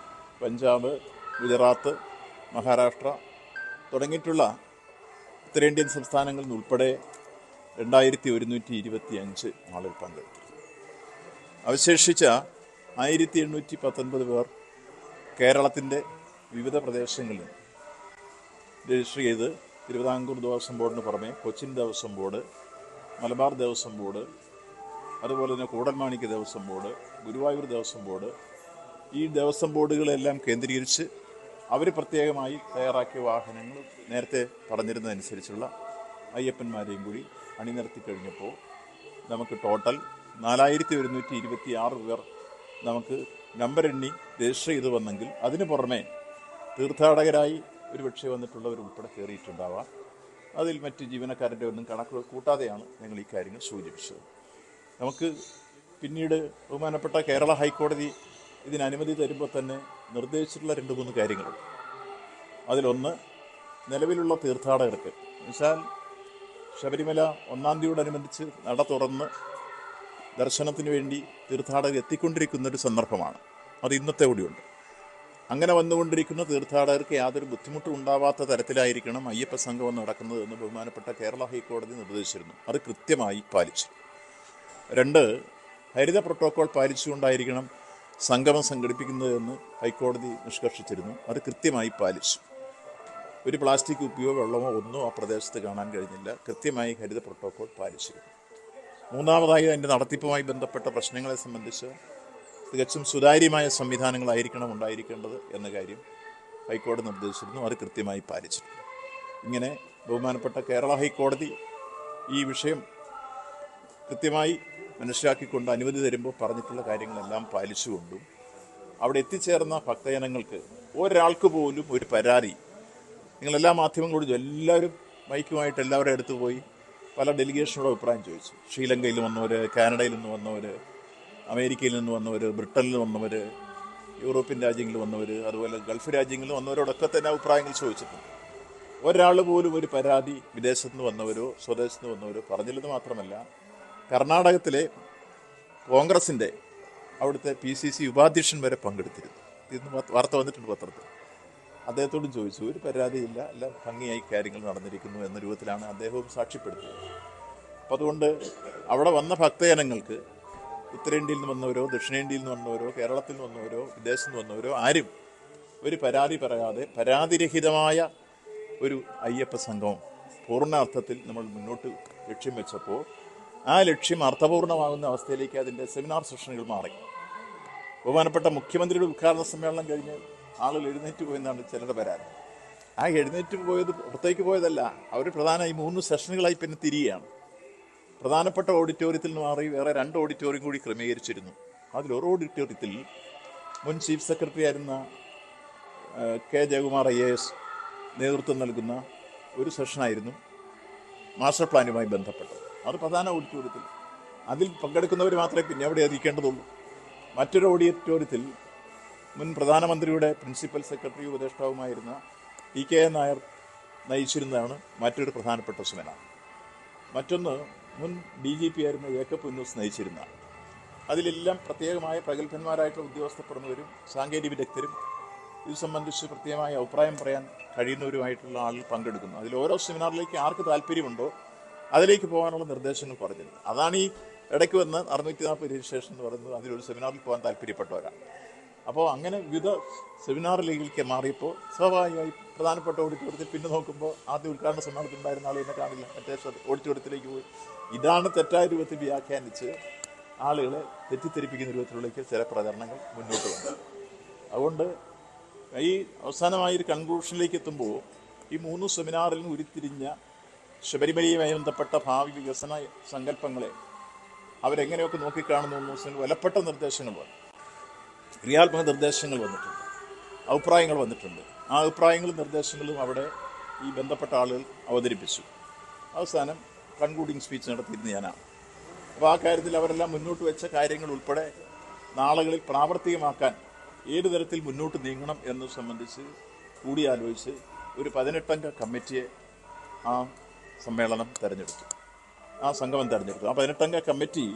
പഞ്ചാബ്, ഗുജറാത്ത്, മഹാരാഷ്ട്ര തുടങ്ങിയിട്ടുള്ള ഉത്തരേന്ത്യൻ സംസ്ഥാനങ്ങളിൽ നിന്നുൾപ്പെടെ 2125 ആളുകൾ പങ്കെടുത്തു. അവശേഷിച്ച 1819 പേർ കേരളത്തിൻ്റെ വിവിധ പ്രദേശങ്ങളിൽ രജിസ്റ്റർ ചെയ്ത് തിരുവിതാംകൂർ ദേവസ്വം ബോർഡിന് പുറമെ കൊച്ചിൻ ദേവസ്വം ബോർഡ്, മലബാർ ദേവസ്വം ബോർഡ്, അതുപോലെ തന്നെ കൂടൽമാണിക്യ ദേവസ്വം ബോർഡ്, ഗുരുവായൂർ ദേവസ്വം ബോർഡ്, ഈ ദേവസ്വം ബോർഡുകളെല്ലാം കേന്ദ്രീകരിച്ച് അവർ പ്രത്യേകമായി തയ്യാറാക്കിയ വാഹനങ്ങൾ നേരത്തെ പറഞ്ഞിരുന്നതനുസരിച്ചുള്ള അയ്യപ്പന്മാരെയും കൂടി അണിനിരത്തി കഴിഞ്ഞപ്പോൾ നമുക്ക് ടോട്ടൽ 4126 പേർ നമുക്ക് നമ്പർ എണ്ണി രജിസ്റ്റർ ചെയ്ത് വന്നെങ്കിൽ അതിന് പുറമെ തീർത്ഥാടകരായി ഒരുപക്ഷെ വന്നിട്ടുള്ളവരുൾപ്പെടെ കയറിയിട്ടുണ്ടാവാം. അതിൽ മറ്റ് ജീവനക്കാരൻ്റെ ഒന്നും കണക്ക് കൂട്ടാതെയാണ് ഞങ്ങൾ ഈ കാര്യങ്ങൾ സൂചിപ്പിച്ചത്. നമുക്ക് പിന്നീട് ബഹുമാനപ്പെട്ട കേരള ഹൈക്കോടതി ഇതിന് അനുമതി തരുമ്പോൾ തന്നെ നിർദ്ദേശിച്ചിട്ടുള്ള 2-3 കാര്യങ്ങളുണ്ട്. അതിലൊന്ന്, നിലവിലുള്ള തീർത്ഥാടകർക്ക്, എന്നുവെച്ചാൽ ശബരിമല 1-ാം തീയതിയോടനുബന്ധിച്ച് നട തുറന്ന് ദർശനത്തിന് വേണ്ടി തീർത്ഥാടകർ എത്തിക്കൊണ്ടിരിക്കുന്നൊരു സന്ദർഭമാണ്. അത് ഇന്നത്തെ കൂടിയുണ്ട്. അങ്ങനെ വന്നുകൊണ്ടിരിക്കുന്ന തീർത്ഥാടകർക്ക് യാതൊരു ബുദ്ധിമുട്ടും ഉണ്ടാവാത്ത തരത്തിലായിരിക്കണം അയ്യപ്പ സംഗമം നടക്കുന്നത് എന്ന് ബഹുമാനപ്പെട്ട കേരള ഹൈക്കോടതി നിർദ്ദേശിച്ചിരുന്നു. അത് കൃത്യമായി പാലിച്ചു. 2, ഹരിത പ്രോട്ടോക്കോൾ പാലിച്ചുകൊണ്ടായിരിക്കണം സംഗമം സംഘടിപ്പിക്കുന്നതെന്ന് ഹൈക്കോടതി നിഷ്കർഷിച്ചിരുന്നു. അത് കൃത്യമായി പാലിച്ചു. ഒരു പ്ലാസ്റ്റിക് കുപ്പിയോ വെള്ളമോ ഒന്നോ ആ പ്രദേശത്ത് കാണാൻ കഴിഞ്ഞില്ല. കൃത്യമായി ഹരിത പ്രോട്ടോക്കോൾ പാലിച്ചിരുന്നു. 3ാമതായി അതിൻ്റെ നടത്തിപ്പുമായി ബന്ധപ്പെട്ട പ്രശ്നങ്ങളെ സംബന്ധിച്ച് തികച്ചും സുതാര്യമായ സംവിധാനങ്ങളായിരിക്കണം ഉണ്ടായിരിക്കേണ്ടത് എന്ന കാര്യം ഹൈക്കോടതി നിർദ്ദേശിച്ചിരുന്നു. അത് കൃത്യമായി പാലിച്ചിരുന്നു. ഇങ്ങനെ ബഹുമാനപ്പെട്ട കേരള ഹൈക്കോടതി ഈ വിഷയം കൃത്യമായി മനസ്സിലാക്കിക്കൊണ്ട് അനുമതി തരുമ്പോൾ പറഞ്ഞിട്ടുള്ള കാര്യങ്ങളെല്ലാം പാലിച്ചുകൊണ്ടും അവിടെ എത്തിച്ചേർന്ന ഭക്തജനങ്ങൾക്ക് ഒരാൾക്ക് പോലും ഒരു പരാതി, നിങ്ങളെല്ലാ മാധ്യമങ്ങളോടും എല്ലാവരും മൈക്കുമായിട്ട് എല്ലാവരുടെ അടുത്ത് പോയി പല ഡെലിഗേഷനോട് അഭിപ്രായം ചോദിച്ചു. ശ്രീലങ്കയിൽ നിന്ന് വന്നവർ, കാനഡയിൽ നിന്ന് വന്നവർ, അമേരിക്കയിൽ നിന്ന് വന്നവർ, ബ്രിട്ടനിൽ വന്നവർ, യൂറോപ്യൻ രാജ്യങ്ങളിൽ വന്നവർ, അതുപോലെ ഗൾഫ് രാജ്യങ്ങളിൽ വന്നവരോടൊക്കെ തന്നെ അഭിപ്രായങ്ങൾ ചോദിച്ചിട്ടുണ്ട്. ഒരാൾ പോലും ഒരു പരാതി വിദേശത്ത് നിന്ന് വന്നവരോ സ്വദേശത്ത് നിന്ന് വന്നവരോ പറഞ്ഞില്ലെന്ന് മാത്രമല്ല, കർണാടകത്തിലെ കോൺഗ്രസിൻ്റെ അവിടുത്തെ PCC ഉപാധ്യക്ഷൻ വരെ പങ്കെടുത്തിരുന്നു. ഇന്ന് വാർത്ത വന്നിട്ടുണ്ട് പത്രത്തിൽ. അദ്ദേഹത്തോടും ചോദിച്ചു, ഒരു പരാതിയില്ല, എല്ലാം ഭംഗിയായി കാര്യങ്ങൾ നടന്നിരിക്കുന്നു എന്ന രൂപത്തിലാണ് അദ്ദേഹവും സാക്ഷ്യപ്പെടുത്തിയത്. അപ്പം അതുകൊണ്ട് അവിടെ വന്ന ഭക്തജനങ്ങൾക്ക് ഉത്തരേന്ത്യയിൽ നിന്ന് വന്നവരോ ദക്ഷിണേന്ത്യയിൽ നിന്ന് വന്നവരോ കേരളത്തിൽ നിന്ന് വന്നവരോ വിദേശത്ത് നിന്ന് വന്നവരോ ആരും ഒരു പരാതി പറയാതെ പരാതിരഹിതമായ ഒരു അയ്യപ്പ സംഗമം പൂർണ്ണാർത്ഥത്തിൽ നമ്മൾ മുന്നോട്ട് ലക്ഷ്യം വെച്ചപ്പോൾ ആ ലക്ഷ്യം അർത്ഥപൂർണ്ണമാകുന്ന അവസ്ഥയിലേക്ക് അതിൻ്റെ സെമിനാർ സെഷനുകൾ മാറി. ബഹുമാനപ്പെട്ട മുഖ്യമന്ത്രിയുടെ ഉദ്ഘാടന സമ്മേളനം കഴിഞ്ഞ് ആളുകൾ എഴുന്നേറ്റ് പോയെന്നാണ് ചിലരുടെ പരാതി. ആ എഴുന്നേറ്റ് പോയത് പുറത്തേക്ക് പോയതല്ല, അവർ പ്രധാനമായി 3 സെഷനുകളായി പിന്നെ തിരികെയാണ്. പ്രധാനപ്പെട്ട ഓഡിറ്റോറിയത്തിൽ നിന്ന് മാറി വേറെ 2 ഓഡിറ്റോറിയം കൂടി ക്രമീകരിച്ചിരുന്നു. അതിലൊരു ഓഡിറ്റോറിയത്തിൽ മുൻ ചീഫ് സെക്രട്ടറി ആയിരുന്ന കെ ജയകുമാർ IAS നേതൃത്വം നൽകുന്ന ഒരു സെഷനായിരുന്നു മാസ്റ്റർ പ്ലാനുമായി ബന്ധപ്പെട്ടത്. അത് പ്രധാന ഓഡിറ്റോറിയത്തിൽ. അതിൽ പങ്കെടുക്കുന്നവർ മാത്രമേ പിന്നെ അവിടെ എത്തിക്കേണ്ടതുള്ളൂ. മറ്റൊരു ഓഡിറ്റോറിയത്തിൽ മുൻ പ്രധാനമന്ത്രിയുടെ പ്രിൻസിപ്പൽ സെക്രട്ടറി ഉപദേഷ്ടാവുമായിരുന്ന TK നായർ നയിച്ചിരുന്നതാണ് മറ്റൊരു പ്രധാനപ്പെട്ട സെമിനാർ. മറ്റൊന്ന് മുൻ DGP ആയിരുന്ന ജേക്കബ് പുന്നൂസ് നയിച്ചിരുന്നതാണ്. അതിലെല്ലാം പ്രത്യേകമായ പ്രഗത്ഭന്മാരായിട്ടുള്ള ഉദ്യോഗസ്ഥപ്പെടുന്നവരും സാങ്കേതിക വിദഗ്ധരും ഇത് സംബന്ധിച്ച് പ്രത്യേകമായ അഭിപ്രായം പറയാൻ കഴിയുന്നവരുമായിട്ടുള്ള ആളുകൾ പങ്കെടുക്കുന്നു. അതിൽ ഓരോ സെമിനാറിലേക്ക് ആർക്ക് താല്പര്യമുണ്ടോ അതിലേക്ക് പോകാനുള്ള നിർദ്ദേശങ്ങൾ പറഞ്ഞിരുന്നു. അതാണ് ഈ ഇടയ്ക്ക് വന്ന് 640 രജിസ്ട്രേഷൻ എന്ന് പറയുന്നത്. അതിലൊരു സെമിനാറിൽ പോകാൻ താല്പര്യപ്പെട്ടവരാണ്. അപ്പോൾ അങ്ങനെ വിവിധ സെമിനാറിലേക്ക് മാറിയപ്പോൾ സ്വാഭാവികമായി പ്രധാനപ്പെട്ട ഓഡിറ്റോറിയത്തിൽ പിന്നെ നോക്കുമ്പോൾ ആദ്യം ഉദ്ഘാടന സമ്മേളനത്തിലുണ്ടായിരുന്ന ആൾ എന്നെ കാണില്ല, മറ്റേ ഓഡിറ്റോറിയത്തിലേക്ക് പോയി. ഇതാണ് തെറ്റായ രൂപത്തിൽ വ്യാഖ്യാനിച്ച് ആളുകളെ തെറ്റിദ്ധരിപ്പിക്കുന്ന രൂപത്തിലേക്ക് ചില പ്രചരണങ്ങൾ മുന്നോട്ട് വന്നു. അതുകൊണ്ട് ഈ അവസാനമായൊരു കൺക്ലൂഷനിലേക്ക് എത്തുമ്പോൾ ഈ 3 സെമിനാറിൽ ഉരുത്തിരിഞ്ഞ ശബരിമലയുമായി ബന്ധപ്പെട്ട ഭാവി വികസന സങ്കല്പങ്ങളെ അവരെങ്ങനെയൊക്കെ നോക്കിക്കാണുന്നു എന്ന് വിലപ്പെട്ട നിർദ്ദേശങ്ങൾ വന്നു, ക്രിയാത്മക നിർദ്ദേശങ്ങൾ വന്നിട്ടുണ്ട്, അഭിപ്രായങ്ങൾ വന്നിട്ടുണ്ട്. ആ അഭിപ്രായങ്ങളും നിർദ്ദേശങ്ങളും അവിടെ ഈ ബന്ധപ്പെട്ട ആളുകൾ അവതരിപ്പിച്ചു. അവസാനം കൺക്ലൂഡിങ് സ്പീച്ച് നടത്തിയിരുന്ന ഞാനാണ്. അപ്പോൾ ആ കാര്യത്തിൽ അവരെല്ലാം മുന്നോട്ട് വെച്ച കാര്യങ്ങൾ ഉൾപ്പെടെ നാളുകളിൽ പ്രാവർത്തികമാക്കാൻ ഏത് തരത്തിൽ മുന്നോട്ട് നീങ്ങണം എന്നത് സംബന്ധിച്ച് കൂടിയാലോചിച്ച് ഒരു 18-അംഗ കമ്മിറ്റിയെ ആ സമ്മേളനം തിരഞ്ഞെടുത്തു, ആ സംഗമം തിരഞ്ഞെടുത്തു. ആ 18-അംഗ കമ്മിറ്റി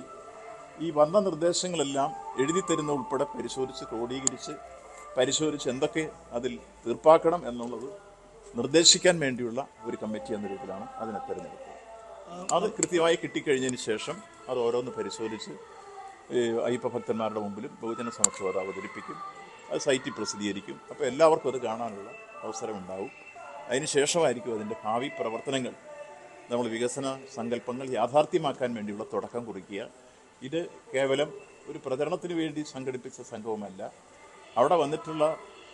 ഈ വന്ന നിർദ്ദേശങ്ങളെല്ലാം എഴുതി തരുന്ന ഉൾപ്പെടെ പരിശോധിച്ച് ക്രോഡീകരിച്ച് പരിശോധിച്ച് എന്തൊക്കെ അതിൽ തീർപ്പാക്കണം എന്നുള്ളത് നിർദ്ദേശിക്കാൻ വേണ്ടിയുള്ള ഒരു കമ്മിറ്റി എന്ന രൂപത്തിലാണ് അതിനെ തിരഞ്ഞെടുത്തത്. അത് കൃത്യമായി കിട്ടിക്കഴിഞ്ഞതിന് ശേഷം അത് ഓരോന്ന് പരിശോധിച്ച് അയ്യപ്പ ഭക്തന്മാരുടെ മുമ്പിലും ബഹുജന സമക്ഷം അത് അവതരിപ്പിക്കും, അത് സൈറ്റിൽ പ്രസിദ്ധീകരിക്കും. അപ്പോൾ എല്ലാവർക്കും അത് കാണാനുള്ള അവസരമുണ്ടാവും. അതിന് ശേഷമായിരിക്കും അതിൻ്റെ ഭാവി പ്രവർത്തനങ്ങൾ, നമ്മൾ വികസന സങ്കല്പങ്ങൾ യാഥാർത്ഥ്യമാക്കാൻ വേണ്ടിയുള്ള തുടക്കം കുറിക്കുക. ഇത് കേവലം ഒരു പ്രചരണത്തിന് വേണ്ടി സംഘടിപ്പിച്ച സംഘവുമല്ല. അവിടെ വന്നിട്ടുള്ള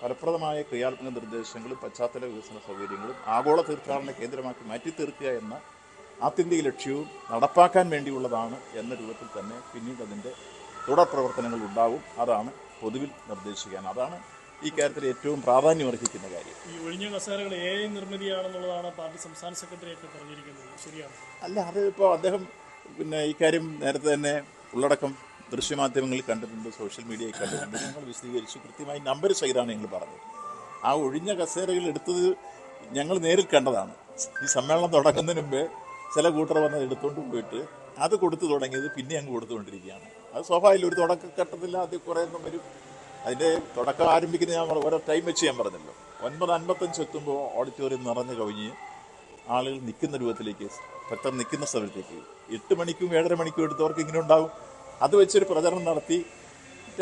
ഫലപ്രദമായ ക്രിയാത്മക നിർദ്ദേശങ്ങളും പശ്ചാത്തല വികസന സൗകര്യങ്ങളും ആഗോള തീർത്ഥാടന കേന്ദ്രമാക്കി മാറ്റി തീർക്കുക എന്ന ആത്യന്തിക ലക്ഷ്യവും നടപ്പാക്കാൻ വേണ്ടിയുള്ളതാണ് എന്ന രൂപത്തിൽ തന്നെ പിന്നീട് അതിൻ്റെ തുടർ പ്രവർത്തനങ്ങൾ ഉണ്ടാവും. അതാണ് പൊതുവിൽ നിർദ്ദേശിക്കാൻ, അതാണ് ഈ കാര്യത്തിൽ ഏറ്റവും പ്രാധാന്യം അർഹിക്കുന്ന കാര്യം. ഈ ഒഴിഞ്ഞ കസേരകൾ AI നിർമ്മിതിയാണെന്നുള്ളതാണ് പാർട്ടി സംസ്ഥാന സെക്രട്ടറി ഒക്കെ പറഞ്ഞിരിക്കുന്നത്, ശരിയാണ്? അല്ല, അത് ഇപ്പോൾ അദ്ദേഹം ഈ കാര്യം നേരത്തെ തന്നെ ഉള്ളടക്കം ദൃശ്യമാധ്യമങ്ങളിൽ കണ്ടിട്ടുണ്ട്, സോഷ്യൽ മീഡിയയിൽ കണ്ടിട്ടുണ്ട്. ഞങ്ങൾ വിശദീകരിച്ചു, കൃത്യമായി നമ്പർ സഹിതമാണ് ഞങ്ങൾ പറഞ്ഞത്. ആ ഒഴിഞ്ഞ കസേരകൾ എടുത്തത് ഞങ്ങൾ നേരിൽ കണ്ടതാണ്. ഈ സമ്മേളനം തുടങ്ങുന്നതിന് മുമ്പേ ചില കൂട്ടർ വന്നത് എടുത്തുകൊണ്ട് പോയിട്ട് അത് കൊടുത്തു തുടങ്ങിയത് പിന്നെ അങ്ങ് കൊടുത്തുകൊണ്ടിരിക്കുകയാണ്. അത് സ്വാഭാവികം ഒരു തുടക്കഘട്ടത്തിൽ ആദ്യം കുറേ ഒന്നും വരും. അതിൻ്റെ തുടക്കം ആരംഭിക്കുന്ന ഞാൻ ഓരോ ടൈം വെച്ച് ഞാൻ പറഞ്ഞല്ലോ, 9:55 എത്തുമ്പോൾ ഓഡിറ്റോറിയം നിറഞ്ഞു കവിഞ്ഞ് ആളുകൾ നിൽക്കുന്ന രൂപത്തിലേക്ക്, ഭക്തർ നിൽക്കുന്ന സ്ഥലത്തേക്ക് 8 മണിക്കും 7:30 മണിക്കും എടുത്തവർക്ക് ഇങ്ങനെ ഉണ്ടാവും. അത് വെച്ചൊരു പ്രചരണം നടത്തി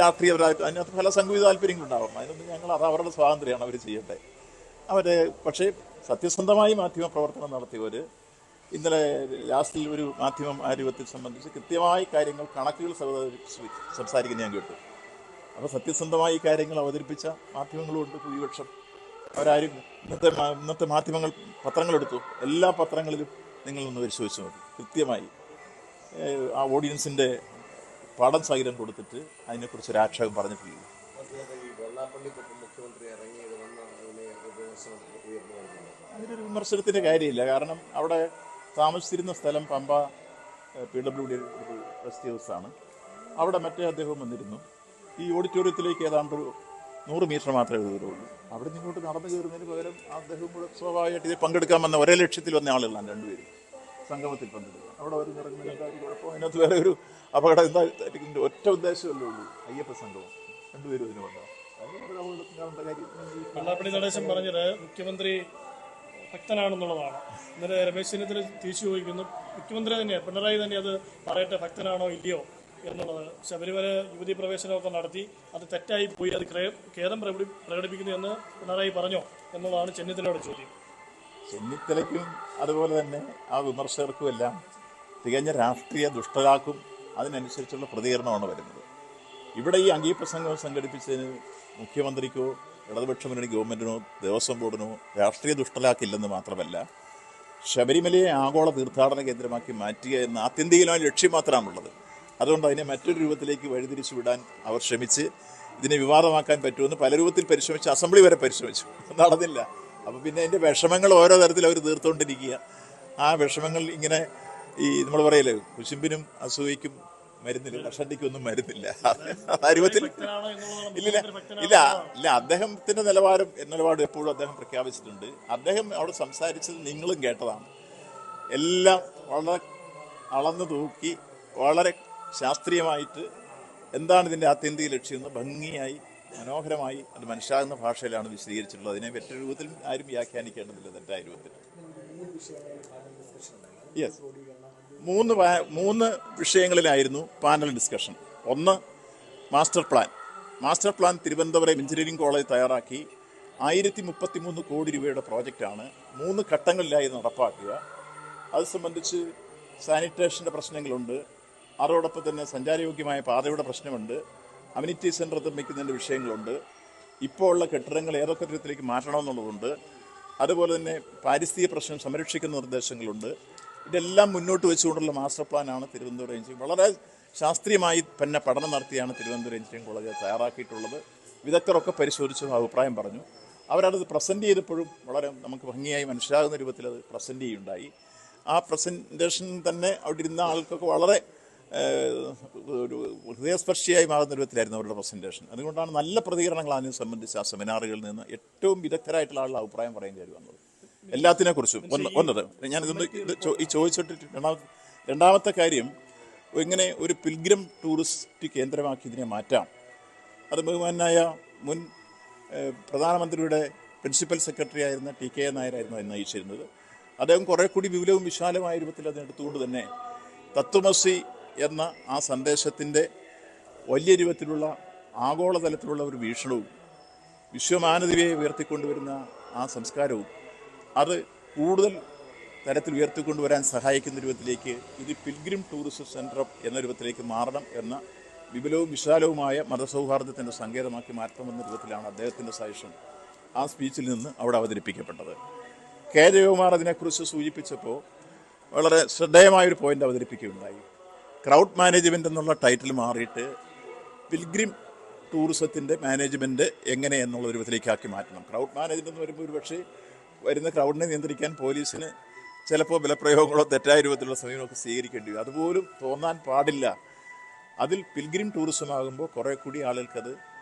രാഷ്ട്രീയപരമായിട്ട് അതിനകത്ത് പല സംഘവിധ താല്പര്യങ്ങളുണ്ടാവും. അതിനൊന്നും ഞങ്ങൾ അത് അവരുടെ സ്വാതന്ത്ര്യമാണ് അവർ ചെയ്യട്ടെ. അവരെ പക്ഷേ സത്യസന്ധമായി മാധ്യമ പ്രവർത്തനം നടത്തിയവർ ഇന്നലെ ലാസ്റ്റിൽ ഒരു മാധ്യമം ആ രൂപത്തിൽ സംബന്ധിച്ച് കൃത്യമായി കാര്യങ്ങൾ കണക്കുകൾ സംസാരിക്കുന്ന ഞാൻ കേട്ടു. അപ്പോൾ സത്യസന്ധമായി കാര്യങ്ങൾ അവതരിപ്പിച്ച മാധ്യമങ്ങളുമുണ്ട് ഭൂരിപക്ഷം. അവരാരും ഇന്നത്തെ മാധ്യമങ്ങൾ പത്രങ്ങളെടുത്തു, എല്ലാ പത്രങ്ങളിലും നിങ്ങളൊന്ന് പരിശോധിച്ച് നോക്കി, കൃത്യമായി ആ ഓഡിയൻസിൻ്റെ പാഠം സഹിതം കൊടുത്തിട്ട് അതിനെക്കുറിച്ച് ഒരു ആക്ഷേപം പറഞ്ഞിട്ടില്ല. അതിനൊരു വിമർശനത്തിൻ്റെ കാര്യമില്ല. കാരണം അവിടെ താമസിച്ചിരുന്ന സ്ഥലം പമ്പ PWD റെസ്റ്റ് ഹൗസാണ്. അവിടെ മറ്റേ അദ്ദേഹം വന്നിരുന്നു. ഈ ഓഡിറ്റോറിയത്തിലേക്ക് ഏതാണ്ട് 100 മീറ്റർ മാത്രമേ ദൂരമുള്ളൂ. അവിടെ നിങ്ങോട്ട് നടന്നു കയറുന്നതിന് പകരം അദ്ദേഹം കൂടെ സ്വാഭാവികമായിട്ട് ഇതിൽ പങ്കെടുക്കാൻ വന്ന ഒരേ ലക്ഷ്യത്തിൽ വന്ന ആളുകളാണ് രണ്ടുപേരും സംഗമത്തിൽ പങ്കെടുക്കുക. അവിടെ അവർ ഇറങ്ങുന്ന കാര്യം കുഴപ്പം, അതിനകത്ത് വേറെ ഒരു അപകടം എന്തായിരിക്കും, ഒറ്റ ഉദ്ദേശമല്ലേ ഉള്ളൂ, അയ്യപ്പ സംഗമം. രണ്ടുപേരും ഇതിന് വന്നതാണ്. വെള്ളാപ്പള്ളി നടേശൻ പറഞ്ഞത് മുഖ്യമന്ത്രി ഭക്തനാണെന്നുള്ളതാണ്. ഇന്നലെ രമേശ് ചെന്നിത്തല തിരിച്ചു ചോദിക്കുന്നു, മുഖ്യമന്ത്രി തന്നെയാണ്, പിണറായി തന്നെ അത് പറയട്ടെ ഭക്തനാണോ ഇല്ലയോ എന്നുള്ളത്. ശബരിമല യുവതി പ്രവേശനമൊക്കെ നടത്തി, അത് തെറ്റായി പോയി, അത് ഖേദം പ്രകടിപ്പിക്കുന്നു എന്ന് പിണറായി പറഞ്ഞോ എന്നുള്ളതാണ് ചെന്നിത്തലയുടെ ചോദ്യം. ചെന്നിത്തലയ്ക്കും അതുപോലെ തന്നെ ആ വിമർശകർക്കും എല്ലാം തികഞ്ഞ രാഷ്ട്രീയ ദുഷ്ടലാക്കും അതിനനുസരിച്ചുള്ള പ്രതികരണമാണ് വരുന്നത്. ഇവിടെ ഈ അയ്യപ്പ സംഗമം സംഘടിപ്പിച്ചതിന് മുഖ്യമന്ത്രിക്കോ ഇടതുപക്ഷ മുന്നണി ഗവൺമെൻറ്റിനോ ദേവസ്വം ബോർഡിനോ രാഷ്ട്രീയ ദുഷ്ടലാക്കില്ലെന്ന് മാത്രമല്ല, ശബരിമലയെ ആഗോള തീർത്ഥാടന കേന്ദ്രമാക്കി മാറ്റുക എന്ന ആത്യന്തികമായ ലക്ഷ്യം മാത്രമാണുള്ളത്. അതുകൊണ്ട് അതിനെ മറ്റൊരു രൂപത്തിലേക്ക് വഴിതിരിച്ചു വിടാൻ അവർ ശ്രമിച്ച് ഇതിനെ വിവാദമാക്കാൻ പറ്റുമെന്ന് പല രൂപത്തിൽ പരിശ്രമിച്ച് അസംബ്ലി വരെ പരിശ്രമിച്ചു, നടന്നില്ല. അപ്പോൾ പിന്നെ അതിൻ്റെ വിഷമങ്ങൾ ഓരോ തരത്തിൽ അവർ തീർത്തുകൊണ്ടിരിക്കുക. ആ വിഷമങ്ങൾ ഇങ്ങനെ ഈ നമ്മൾ പറയല്ലേ, കുശുമ്പിനും അസൂയയ്ക്കും മരുന്നില്ല, കഷണ്ടിക്കൊന്നും മരുന്നില്ല. ആ രൂപത്തിൽ ഇല്ല. അദ്ദേഹത്തിൻ്റെ നിലപാടും എപ്പോഴും അദ്ദേഹം പ്രഖ്യാപിച്ചിട്ടുണ്ട്. അദ്ദേഹം അവിടെ സംസാരിച്ചത് നിങ്ങളും കേട്ടതാണ്. എല്ലാം വളരെ അളന്നു തൂക്കി വളരെ ശാസ്ത്രീയമായിട്ട് എന്താണ് ഇതിൻ്റെ ആത്യന്തിക ലക്ഷ്യം എന്ന് ഭംഗിയായി മനോഹരമായി അത് മനസ്സിലാകുന്ന ഭാഷയിലാണ് വിശദീകരിച്ചിട്ടുള്ളത്. അതിനെ മറ്റൊരു രൂപത്തിൽ ആരും വ്യാഖ്യാനിക്കേണ്ടതില്ല, തെറ്റായ രൂപത്തിൽ. യെസ്, മൂന്ന് വിഷയങ്ങളിലായിരുന്നു പാനൽ ഡിസ്കഷൻ. ഒന്ന്, master plan Thiruvananthapuram engineering college തയ്യാറാക്കി 1033 കോടി രൂപയുടെ പ്രോജക്റ്റാണ് 3 ഘട്ടങ്ങളിലായി നടപ്പാക്കുക. അത് സംബന്ധിച്ച് സാനിറ്റേഷൻ്റെ പ്രശ്നങ്ങളുണ്ട്, അതോടൊപ്പം തന്നെ സഞ്ചാരയോഗ്യമായ പാതയുടെ പ്രശ്നമുണ്ട്, അമ്യൂണിറ്റി സെൻറ്റർ നിർമ്മിക്കുന്നതിൻ്റെ വിഷയങ്ങളുണ്ട്, ഇപ്പോൾ ഉള്ള കെട്ടിടങ്ങൾ ഏതൊക്കെ തരത്തിലേക്ക് മാറ്റണമെന്നുള്ളതുണ്ട്, അതുപോലെ തന്നെ പാരിസ്ഥിതിക പ്രശ്നം സംരക്ഷിക്കുന്ന നിർദ്ദേശങ്ങളുണ്ട്. ഇതെല്ലാം മുന്നോട്ട് വെച്ചുകൊണ്ടുള്ള മാസ്റ്റർ പ്ലാനാണ് തിരുവനന്തപുരം എഞ്ചിനീയറിംഗ് വളരെ ശാസ്ത്രീയമായി തന്നെ പഠനം നടത്തിയാണ് തിരുവനന്തപുരം എഞ്ചിനീയറിംഗ് കോളേജ് തയ്യാറാക്കിയിട്ടുള്ളത്. വിദഗ്ധരൊക്കെ പരിശോധിച്ചു അഭിപ്രായം പറഞ്ഞു. അവരത് പ്രസൻറ്റ് ചെയ്തപ്പോഴും വളരെ നമുക്ക് ഭംഗിയായി മനസ്സിലാകുന്ന രൂപത്തിൽ അത് പ്രസൻറ്റ് ചെയ്യുണ്ടായി. ആ പ്രസൻറ്റേഷൻ തന്നെ അവിടെ ഇരുന്ന ആൾക്കൊക്കെ വളരെ ഒരു ഹൃദയസ്പർശിയായി മാറുന്ന രൂപത്തിലായിരുന്നു അവരുടെ പ്രസൻറ്റേഷൻ. അതുകൊണ്ടാണ് നല്ല പ്രതികരണങ്ങൾ അതിനെ സംബന്ധിച്ച് ആ സെമിനാറുകളിൽ നിന്ന് ഏറ്റവും വിദഗ്ധരായിട്ടുള്ള ആളുടെ അഭിപ്രായം പറയാൻ കയറി വന്നത് എല്ലാത്തിനെക്കുറിച്ചും. ഒന്നത് ഞാനിതൊന്ന് ഈ ചോദിച്ചിട്ട് രണ്ടാമത്തെ കാര്യം, ഇങ്ങനെ ഒരു പിൽഗ്രിം ടൂറിസ്റ്റ് കേന്ദ്രമാക്കി ഇതിനെ മാറ്റാം. അത് ബഹുമാനായ മുൻ പ്രധാനമന്ത്രിയുടെ പ്രിൻസിപ്പൽ സെക്രട്ടറി ആയിരുന്ന TK നായരായിരുന്നു അത് നയിച്ചിരുന്നത്. അദ്ദേഹം കുറേ കൂടി വിപുലവും വിശാലമായ രൂപത്തിൽ അതിനെടുത്തുകൊണ്ട് തന്നെ തത്വമസി എന്ന ആ സന്ദേശത്തിൻ്റെ വലിയ രൂപത്തിലുള്ള ആഗോളതലത്തിലുള്ള ഒരു വീക്ഷണവും വിശ്വമാനവീയതയെ ഉയർത്തിക്കൊണ്ടുവരുന്ന ആ സംസ്കാരവും അത് കൂടുതൽ തരത്തിൽ ഉയർത്തിക്കൊണ്ടുവരാൻ സഹായിക്കുന്ന രൂപത്തിലേക്ക് ഇത് പിൽഗ്രിം ടൂറിസം സെൻറ്റർ എന്ന രൂപത്തിലേക്ക് മാറണം എന്ന വിപുലവും വിശാലവുമായ മതസൗഹാർദ്ദത്തിൻ്റെ സങ്കേതമാക്കി മാറ്റണമെന്ന രൂപത്തിലാണ് അദ്ദേഹത്തിൻ്റെ സജഷൻ ആ സ്പീച്ചിൽ നിന്ന് അവിടെ അവതരിപ്പിക്കപ്പെട്ടത്. K. ജയകുമാർ അതിനെക്കുറിച്ച് സൂചിപ്പിച്ചപ്പോൾ വളരെ ശ്രദ്ധേയമായൊരു പോയിൻ്റ് അവതരിപ്പിക്കുകയുണ്ടായി. ക്രൗഡ് മാനേജ്മെൻ്റ് എന്നുള്ള ടൈറ്റിൽ മാറിയിട്ട് പിൽഗ്രിം ടൂറിസത്തിൻ്റെ മാനേജ്മെൻറ്റ് എങ്ങനെ എന്നുള്ള രൂപത്തിലേക്കാക്കി മാറ്റണം. ക്രൗഡ് മാനേജ്മെൻ്റ് എന്ന് വരുമ്പോൾ ഒരു പക്ഷേ വരുന്ന ക്രൗഡിനെ നിയന്ത്രിക്കാൻ പോലീസിന് ചിലപ്പോൾ ബലപ്രയോഗങ്ങളോ തെറ്റായ രൂപത്തിലുള്ള സമീപനമൊക്കെ സ്വീകരിക്കേണ്ടി വരും. അതുപോലും തോന്നാൻ പാടില്ല. അതിൽ പിൽഗ്രിം ടൂറിസം ആകുമ്പോൾ കുറേ കൂടി ആളുകൾക്കത്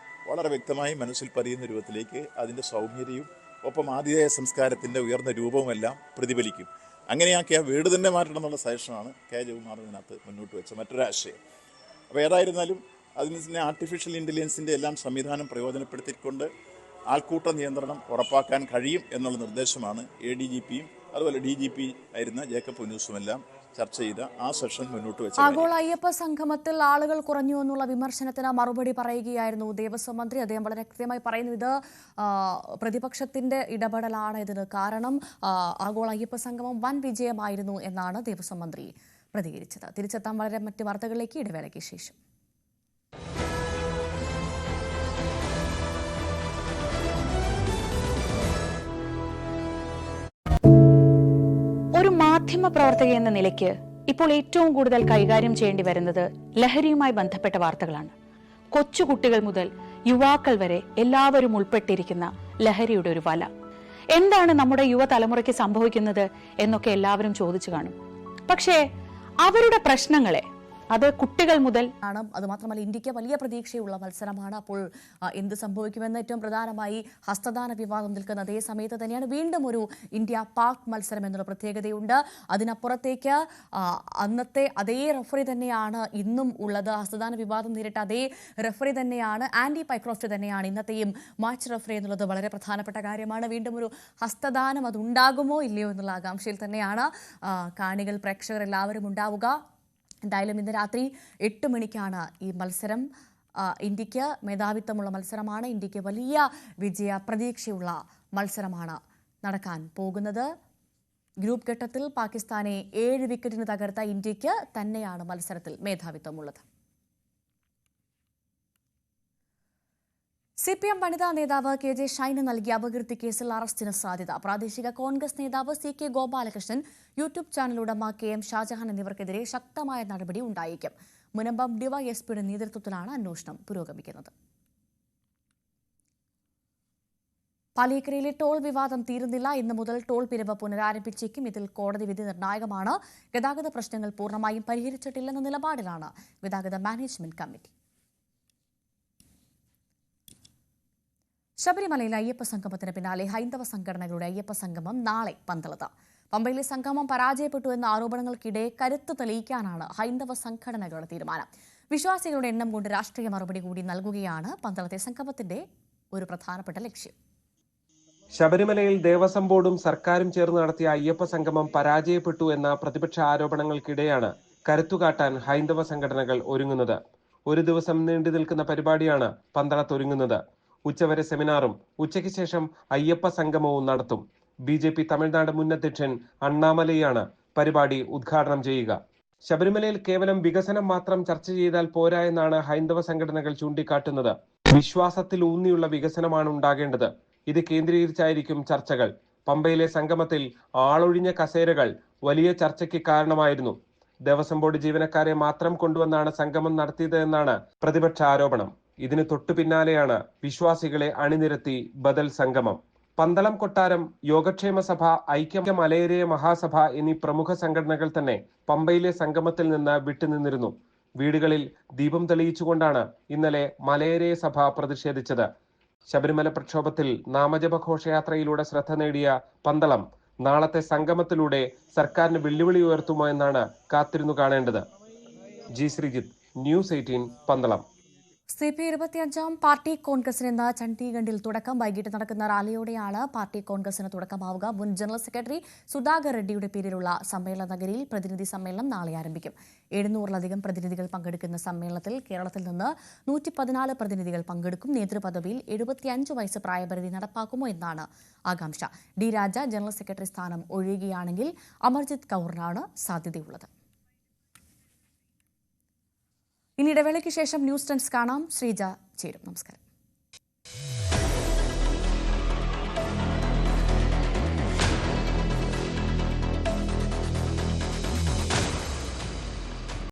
വളരെ വ്യക്തമായി മനസ്സിൽ പതിയുന്ന രൂപത്തിലേക്ക് അതിൻ്റെ സൗമ്യതയും ഒപ്പം ആതിഥേയ സംസ്കാരത്തിൻ്റെ ഉയർന്ന രൂപവുമെല്ലാം പ്രതിഫലിക്കും. അങ്ങനെയാക്കി ആ വീട് തന്നെ മാറ്റണം എന്നുള്ള സജഷനാണ് K. ജയകുമാർ ഇതിനകത്ത് മുന്നോട്ട് വെച്ച മറ്റൊരാശയം. അപ്പോൾ ഏതായിരുന്നാലും അതിന് തന്നെ ആർട്ടിഫിഷ്യൽ ഇൻ്റലിജൻസിൻ്റെ എല്ലാം സംവിധാനം പ്രയോജനപ്പെടുത്തിക്കൊണ്ട് ആൾക്കൂട്ട നിയന്ത്രണം ഉറപ്പാക്കാൻ കഴിയും എന്നുള്ള നിർദ്ദേശമാണ് ADGPയും അതുപോലെ DGP ആയിരുന്ന ജേക്കബ് പുന്നൂസുമെല്ലാം ചർച്ച ചെയ്ത ആ സെഷൻ മുന്നോട്ട് വെച്ചു. ആഗോള അയ്യപ്പ സംഗമത്തിൽ ആളുകൾ കുറഞ്ഞു എന്നുള്ള വിമർശനത്തിന് മറുപടി പറയുകയായിരുന്നു ദേവസ്വം മന്ത്രി. അദ്ദേഹം വളരെ കൃത്യമായി പറയുന്നു, ഇത് പ്രതിപക്ഷത്തിന്റെ ഇടപെടലാണ് ഇതിന് കാരണം. ആഗോള അയ്യപ്പ സംഗമം വൻ വിജയമായിരുന്നു എന്നാണ് ദേവസ്വം മന്ത്രി പ്രതികരിച്ചത്. തിരിച്ചെത്താൻ വളരെ മറ്റ് വാർത്തകളിലേക്ക് ഇടവേളയ്ക്ക് ശേഷം. ഒരു മാധ്യമ പ്രവർത്തക എന്ന നിലയ്ക്ക് ഇപ്പോൾ ഏറ്റവും കൂടുതൽ കൈകാര്യം ചെയ്യേണ്ടി വരുന്നത് ലഹരിയുമായി ബന്ധപ്പെട്ട വാർത്തകളാണ്. കൊച്ചുകുട്ടികൾ മുതൽ യുവാക്കൾ വരെ എല്ലാവരും ഉൾപ്പെട്ടിരിക്കുന്ന ലഹരിയുടെ ഒരു വല. എന്താണ് നമ്മുടെ യുവതലമുറയ്ക്ക് സംഭവിക്കുന്നത് എന്നൊക്കെ എല്ലാവരും ചോദിച്ചു കാണും. പക്ഷേ അവരുടെ പ്രശ്നങ്ങളെ അത് കുട്ടികൾ മുതൽ ആണ്. അതുമാത്രമല്ല, ഇന്ത്യക്ക് വലിയ പ്രതീക്ഷയുള്ള മത്സരമാണ്. അപ്പോൾ എന്ത് സംഭവിക്കുമെന്ന് ഏറ്റവും പ്രധാനമായി ഹസ്തദാന വിവാദം നിൽക്കുന്ന അതേ സമയത്ത് തന്നെയാണ് വീണ്ടും ഒരു ഇന്ത്യ-പാക് മത്സരം എന്നുള്ള പ്രത്യേകതയുണ്ട്. അതിനപ്പുറത്തേക്ക് അന്നത്തെ അതേ റഫറി തന്നെയാണ് ഇന്നും ഉള്ളത്. ഹസ്തദാന വിവാദം നേരിട്ട അതേ റഫറി തന്നെയാണ്, ആൻഡി പൈക്രോഫ്റ്റ് തന്നെയാണ് ഇന്നത്തെയും മാച്ച് റഫറി എന്നുള്ളത് വളരെ പ്രധാനപ്പെട്ട കാര്യമാണ്. വീണ്ടും ഒരു ഹസ്തദാനം അതുണ്ടാകുമോ ഇല്ലയോ എന്നുള്ള ആകാംക്ഷയിൽ തന്നെയാണ് കാണികൾ, പ്രേക്ഷകർ എല്ലാവരും ഉണ്ടാവുക. എന്തായാലും ഇന്ന് രാത്രി 8 മണിക്കാണ് ഈ മത്സരം. ഇന്ത്യക്ക് മേധാവിത്വമുള്ള മത്സരമാണ്. ഇന്ത്യക്ക് വലിയ വിജയ പ്രതീക്ഷയുള്ള മത്സരമാണ് നടക്കാൻ പോകുന്നത്. ഗ്രൂപ്പ് ഘട്ടത്തിൽ പാകിസ്ഥാനെ 7 വിക്കറ്റിന് തകർത്ത ഇന്ത്യക്ക് തന്നെയാണ് മത്സരത്തിൽ മേധാവിത്വമുള്ളത്. CPM വനിതാ നേതാവ് KJ ഷൈന് നൽകിയ അപകീർത്തി കേസിൽ അറസ്റ്റിന് സാധ്യത. പ്രാദേശിക കോൺഗ്രസ് നേതാവ് CK ഗോപാലകൃഷ്ണൻ, യൂട്യൂബ് ചാനൽ ഉടമ KM ഷാജഹാൻ എന്നിവർക്കെതിരെ ശക്തമായ നടപടി ഉണ്ടായേക്കും. മുനമ്പം ഡിവൈഎസ്പിയുടെ നേതൃത്വത്തിലാണ് അന്വേഷണം പുരോഗമിക്കുന്നത്. പാലിയേക്കരയിലെ ടോൾ വിവാദം തീരുന്നില്ല. ഇന്ന് മുതൽ ടോൾ പിരിവ് പുനരാരംഭിച്ചേക്കും. ഇതിൽ കോടതി വിധി നിർണായകമാണ്. ഗതാഗത പ്രശ്നങ്ങൾ പൂർണ്ണമായും പരിഹരിച്ചിട്ടില്ലെന്ന നിലപാടിലാണ് ഗതാഗത മാനേജ്മെന്റ് കമ്മിറ്റി. ശബരിമലയിൽ അയ്യപ്പ സംഗമത്തിന് പിന്നാലെ ഹൈന്ദവ സംഘടനകളുടെ അയ്യപ്പ സംഗമം നാളെ പന്തളത്ത്. പമ്പയിലെ സംഗമം പരാജയപ്പെട്ടു എന്ന ആരോപണങ്ങൾക്കിടെ കരുത്ത് തെളിയിക്കാനാണ് ഹൈന്ദവ സംഘടനകളുടെ തീരുമാനം. വിശ്വാസികളുടെ എണ്ണം കൊണ്ട് രാഷ്ട്രീയ മറുപടി കൂടി നൽകുകയാണ് പന്തളത്തെ സംഗമത്തിന്റെ ഒരു പ്രധാനപ്പെട്ട ലക്ഷ്യം. ശബരിമലയിൽ ദേവസ്വം ബോർഡും സർക്കാരും ചേർന്ന് നടത്തിയ അയ്യപ്പ സംഗമം പരാജയപ്പെട്ടു എന്ന പ്രതിപക്ഷ ആരോപണങ്ങൾക്കിടെയാണ് കരുത്തുകാട്ടാൻ ഹൈന്ദവ സംഘടനകൾ ഒരുങ്ങുന്നത്. ഒരു ദിവസം നീണ്ടു നിൽക്കുന്ന പരിപാടിയാണ് പന്തളത്തൊരുങ്ങുന്നത്. ഉച്ചവരെ സെമിനാറും ഉച്ചയ്ക്ക് ശേഷം അയ്യപ്പ സംഗമവും നടത്തും. BJP തമിഴ്നാട് മുൻ അധ്യക്ഷൻ അണ്ണാമലയാണ് പരിപാടി ഉദ്ഘാടനം ചെയ്യുക. ശബരിമലയിൽ കേവലം വികസനം മാത്രം ചർച്ച ചെയ്താൽ പോരാ എന്നാണ് ഹൈന്ദവ സംഘടനകൾ ചൂണ്ടിക്കാട്ടുന്നത്. വിശ്വാസത്തിൽ ഊന്നിയുള്ള വികസനമാണ് ഉണ്ടാകേണ്ടത്. ഇത് കേന്ദ്രീകരിച്ചായിരിക്കും ചർച്ചകൾ. പമ്പയിലെ സംഗമത്തിൽ ആളൊഴിഞ്ഞ കസേരകൾ വലിയ ചർച്ചയ്ക്ക് കാരണമായിരുന്നു. ദേവസ്വം ബോർഡ് ജീവനക്കാരെ മാത്രം കൊണ്ടുവന്നാണ് സംഗമം നടത്തിയത് എന്നാണ് പ്രതിപക്ഷ ആരോപണം. ഇതിന് തൊട്ടു പിന്നാലെയാണ് വിശ്വാസികളെ അണിനിരത്തി ബദൽ സംഗമം. പന്തളം കൊട്ടാരം, യോഗക്ഷേമ സഭ, ഐക്യ മലയരയ മഹാസഭ എന്നീ പ്രമുഖ സംഘടനകൾ തന്നെ പമ്പയിലെ സംഗമത്തിൽ നിന്ന് വിട്ടുനിന്നിരുന്നു. വീടുകളിൽ ദീപം തെളിയിച്ചുകൊണ്ടാണ് ഇന്നലെ മലയരയ സഭ പ്രതിഷേധിച്ചത്. ശബരിമല പ്രക്ഷോഭത്തിൽ നാമജപ ഘോഷയാത്രയിലൂടെ ശ്രദ്ധ നേടിയ പന്തളം നാളത്തെ സംഗമത്തിലൂടെ സർക്കാരിന് വെല്ലുവിളി ഉയർത്തുമോ എന്നാണ് കാത്തിരുന്നു കാണേണ്ടത്. G Sreejith, news 18, Pandalam. CP 25 party കോൺഗ്രസിന് ഇന്ന് ചണ്ഡീഗഡിൽ തുടക്കം. വൈകിട്ട് നടക്കുന്ന റാലിയോടെയാണ് പാർട്ടി കോൺഗ്രസിന് തുടക്കമാവുക. മുൻ ജനറൽ സെക്രട്ടറി സുധാകർ റെഡ്ഡിയുടെ പേരിലുള്ള സമ്മേളന നഗരിയിൽ പ്രതിനിധി സമ്മേളനം നാളെ ആരംഭിക്കും. 700-ലധികം പ്രതിനിധികൾ പങ്കെടുക്കുന്ന സമ്മേളനത്തിൽ കേരളത്തിൽ നിന്ന് 114 പ്രതിനിധികൾ പങ്കെടുക്കും. നേതൃപദവിയിൽ 75 വയസ്സ് പ്രായപരിധി നടപ്പാക്കുമോ എന്നാണ് ആകാംക്ഷ. D രാജ ജനറൽ സെക്രട്ടറി സ്ഥാനം ഒഴിയുകയാണെങ്കിൽ അമർജിത് കൗറിനാണ് സാധ്യതയുള്ളത്. ഇനി ഇടവേളയ്ക്ക് ശേഷം ന്യൂസ് ടെൻസ് കാണാം. ശ്രീജ ചേരും. നമസ്കാരം.